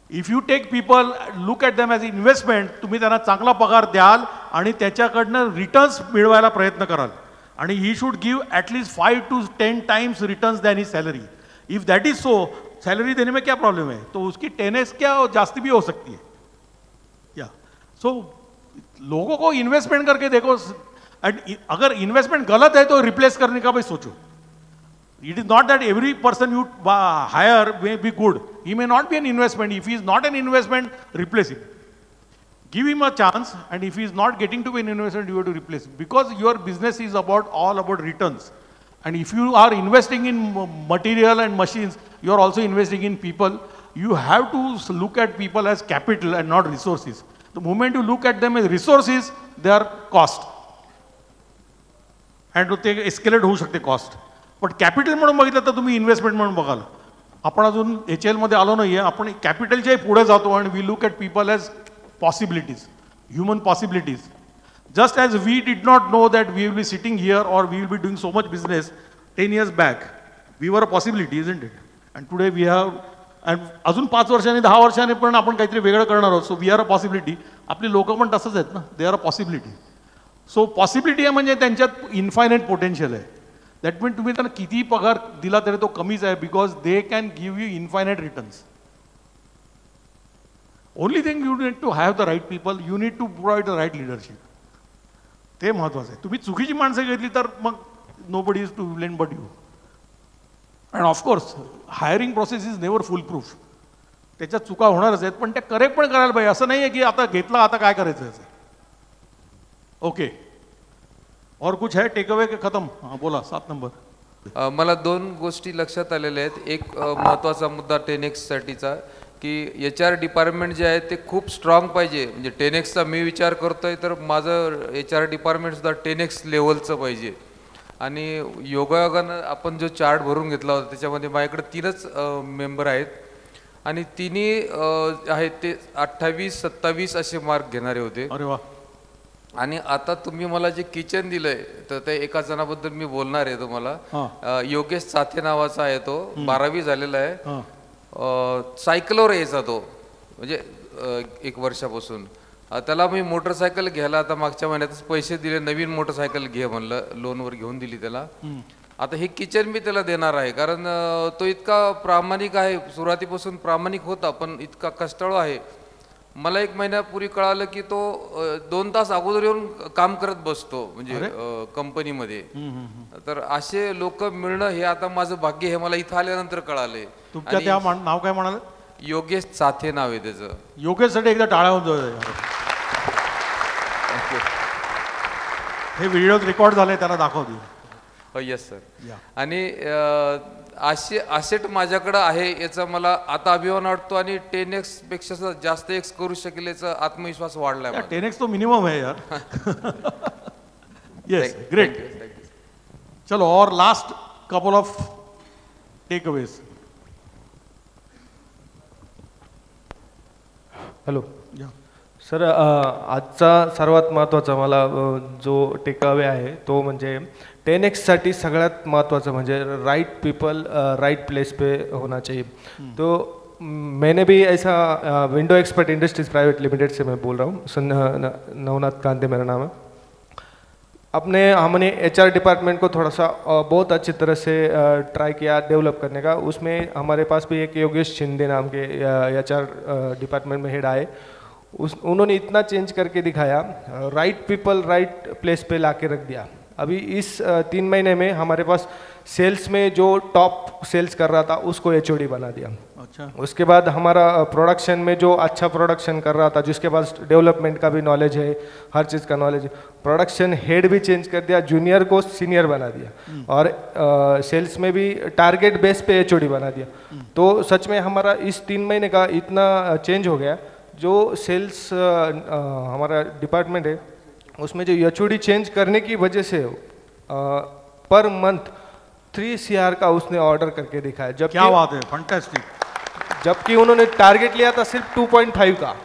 If you take people, look at them as investment, तुम्ही त्यांना चांगला पगार द्याल आणि त्याच्याकडनं returns मिळवायला प्रयत्न कराल. आणि he should give at least 5 to 10 times returns than his salary. If that is so, salary देने में क्या प्रॉब्लम है? तो उसकी 10x क्या जास्ती भी हो सकती है. या सो लोगों को इन्वेस्टमेंट करके देखो, अगर इन्वेस्टमेंट गलत है तो रिप्लेस करने का भी सोचो. It is not that every person you hire may be good, he may not be an investment. If he is not an investment, replace him, give him a chance, and if he is not getting to be an investment, you have to replace, because your business is about all about returns. And if you are investing in material and machines, you are also investing in people. You have to look at people as capital and not resources. The moment you look at them as resources, they are cost. And ते escalate होऊ शकते cost. But capital म्हणून बघितलं तर तुम्ही investment म्हणून बघाल. आपण अजून HL मध्ये आलो नाहीये, आपण कॅपिटलच्या पुढे जातो आणि we look at people as possibilities, human possibilities. Just as we did not know that we will be sitting here or we will be doing so much business 10 years back, we were a possibility, isn't it? And today we have. आणि अजून 5 वर्षांनी 10 वर्षांनी पण आपण काहीतरी वेगळं करणार आहोत. So we are a possibility. आपली लोक पण तसंच आहेत ना, they are a possibility. So possibility आहे म्हणजे त्यांच्यात इन्फायनाईट पोटेन्शियल आहे. दॅट मीन तुम्ही त्यांना किती पगार दिला तरी तो कमीच आहे, because they can give you infinite returns. Only thing you need to have the right people, you need to provide the right leadership. ते महत्त्वाचं आहे. तुम्ही चुकीची माणसं घेतली तर मग nobody is to blame but you. And of course hiring process is never foolproof. त्याच्यात चुका होणारच आहेत, पण त्या करेक्ट पण करायला पाहिजे. असं नाही आहे की आता घेतला आता काय करायचं आहे. ओके, और कुछ है टेक अवे के खतम? हां बोला 7 नंबर. मला 2 गोष्टी लक्षात आलेल्या आहेत. एक महत्त्वाचा मुद्दा 10x साठीचा, की HR डिपार्टमेंट जे आहे ते खूप स्ट्रॉंग पाहिजे. म्हणजे 10xचा मी विचार करतोय तर माझं HR डिपार्टमेंट सुद्धा 10x लेवलचं पाहिजे. आणि योगायोगानं आपण जो चार्ट भरून घेतला होता त्याच्यामध्ये माझ्याकडे 3च मेंबर आहेत आणि तिन्ही आहेत ते 28, 27 असे मार्क घेणारे होते. अरे वा. आणि आता तुम्ही मला जे किचन दिलंय तर ते एका जणाबद्दल मी बोलणार आहे तुम्हाला. योगेश साथे नावाचा आहे तो, 12वी झालेला आहे. सायकलवर यायचा तो, म्हणजे 1 वर्षापासून. त्याला मी मोटरसायकल घ्यायला आता मागच्या महिन्यातच पैसे दिले, नवीन मोटरसायकल घे म्हणलं, लोनवर घेऊन दिली त्याला. आता हे किचन मी त्याला देणार आहे, कारण तो इतका प्रामाणिक आहे, सुरुवातीपासून प्रामाणिक होता पण इतका कष्टाळू आहे. मला 1 महिन्यापूर्वी कळालं की तो 2 तास अगोदर येऊन काम करत बसतो म्हणजे कंपनीमध्ये. तर असे लोक मिळणं हे आता माझं भाग्य, हे मला इथं आल्यानंतर कळालंय. तुमच्या त्या नाव काय म्हणाल? योगेश साथे नाव आहे त्याचं. योगेशसाठी एकदा टाळ्या होऊन हे व्हिडिओ रेकॉर्ड झाले, त्याला दाखवतो. Yes sir. आणि असे असेट माझ्याकडे आहे याचा मला आता अभिमान वाटतो आणि 10x पेक्षा जास्त x करू शकेल याचा आत्मविश्वास वाढलाय. 10x तो मिनिमम है यार. Yes, great. चलो, और last couple of take aways. Hello. Sir आजचा सर्वात महत्त्वाचा मला जो टेकअवे आहे तो म्हणजे 10x सगळ्यात महत्त्वाचं म्हणजे राइट पीपल राइट प्लेस पे होना चाहिए। तो मैंने भी ऐसा Window Expert Industries Private Limited से मैं बोल रहा हूँ, नवनाथ कांते मेरा नाम है। हमने HR डिपार्टमेंट को थोड़ा सा बहुत अच्छी तरह से ट्राई किया डेवलप करने का। उसमें हमारे पास भी एक योगेश शिंदे नाम के HR डिपार्टमेंट में हेड आए, उन्होंने इतना चेंज करके दिखाया, राइट पीपल राइट प्लेस पे ला के रख दिया। अभी इस 3 महीने में हमारे पास सेल्स में जो टॉप सेल्स कर रहा था उसको HOD बना दिया। अच्छा। उसके बाद हमारा प्रोडक्शन में जो अच्छा प्रोडक्शन कर रहा था, जिसके पास डेवलपमेंट का भी नॉलेज है, हर चीज़ का नॉलेज है, प्रोडक्शन हेड भी चेंज कर दिया, जूनियर को सीनियर बना दिया और सेल्स में भी टारगेट बेस पे HOD बना दिया। तो सच में हमारा इस 3 महीने का इतना चेंज हो गया। जो सेल्स हमारा डिपार्टमेंट है उसमें जो HOD चेंज करने की वजह से पर मंथ 3 CR का उसने ऑर्डर करके दिखाया। जब क्या बात है, फैंटास्टिक। जबकि उन्होंने टारगेट लिया था सिर्फ 2.5 का,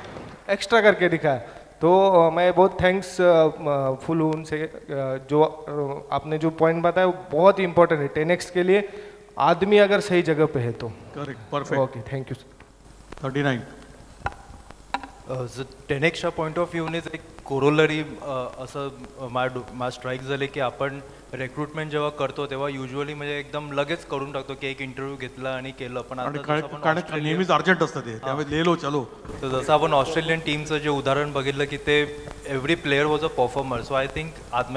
एक्स्ट्रा करके दिखाया। तो मैं बहुत थैंक्स फुल हूँ उनसे। जो आपने जो पॉइंट बताया वो बहुत ही इंपॉर्टेंट है 10x के लिए, आदमी अगर सही जगह पे है तो। Correct, perfect. Okay, thank you sir. 39 10xच्या पॉईंट ऑफ व्ह्यूने एक कोरोलरी असं माझं स्ट्राईक झाले की आपण रिक्रुटमेंट जेव्हा करतो तेव्हा युजली म्हणजे एकदम लगेच करून टाकतो की एक इंटरव्ह्यू घेतला आणि केलं, पण आता नेहमीच अर्जंट असतं ते, त्यामुळे लेलो चलो। तर जसं आपण ऑस्ट्रेलियन टीमचं जे उदाहरण बघितलं की ते every player was a performer. So I think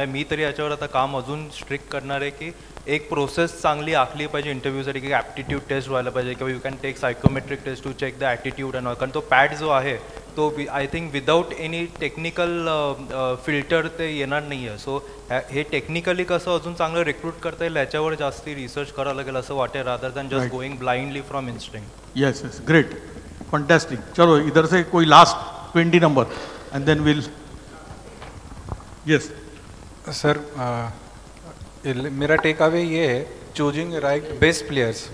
मी तरी याच्यावर आता काम अजून स्ट्रिक्ट करणार आहे की एक प्रोसेस चांगली आखली पाहिजे इंटरव्ह्यूसाठी, की ॲप्टिट्यूड टेस्ट व्हायला पाहिजे किंवा you can take psychometric test to check the attitude and all. कारण तो पॅड जो आहे तो I think without any technical filter ते येणार नाही आहे। सो हे टेक्निकली कसं अजून चांगलं रिक्रूट करता येईल याच्यावर जास्ती रिसर्च करावं लागेल असं वाटेल, rather than just going blindly from instinct. Yes yes, great, fantastic. चलो इधर से कोई last 20 number and then will. Yes sir, मेरा टेक अवे ये है, चूजिंग राइट बेस्ट प्लेयर्स।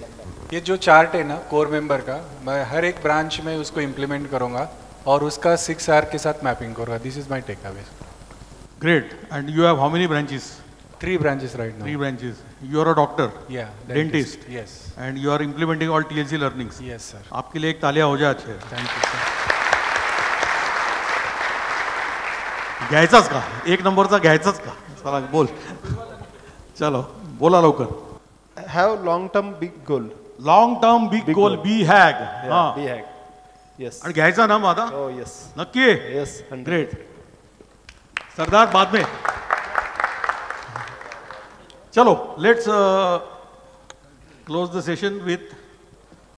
ये जो चार्ट है ना कोर मेंबर का, मैं हर एक ब्रांच में उसको इम्प्लीमेंट करूँगा और उसका 6R के साथ मैपिंग करूँगा। This is my take away. Great. And you have how many branches? 3 branches right now. 3 branches. You are a doctor? Yeah. Dentist? Yes. And you are implementing all TLC learnings? Yes sir. आपके लिए एक तालियां हो जाए अच्छे। Thank you sir. घ्यायचाच का? 1 नंबरचा घ्यायचाच का? चला बोल। चलो बोला लवकर। Have long term big goal. Long term big goal. BHAG. Yeah, BHAG. Yes. आणि घ्यायचा ना माझा? Oh yes. नक्की? Yes. Great. सरदार बाद में। चलो let's close the session with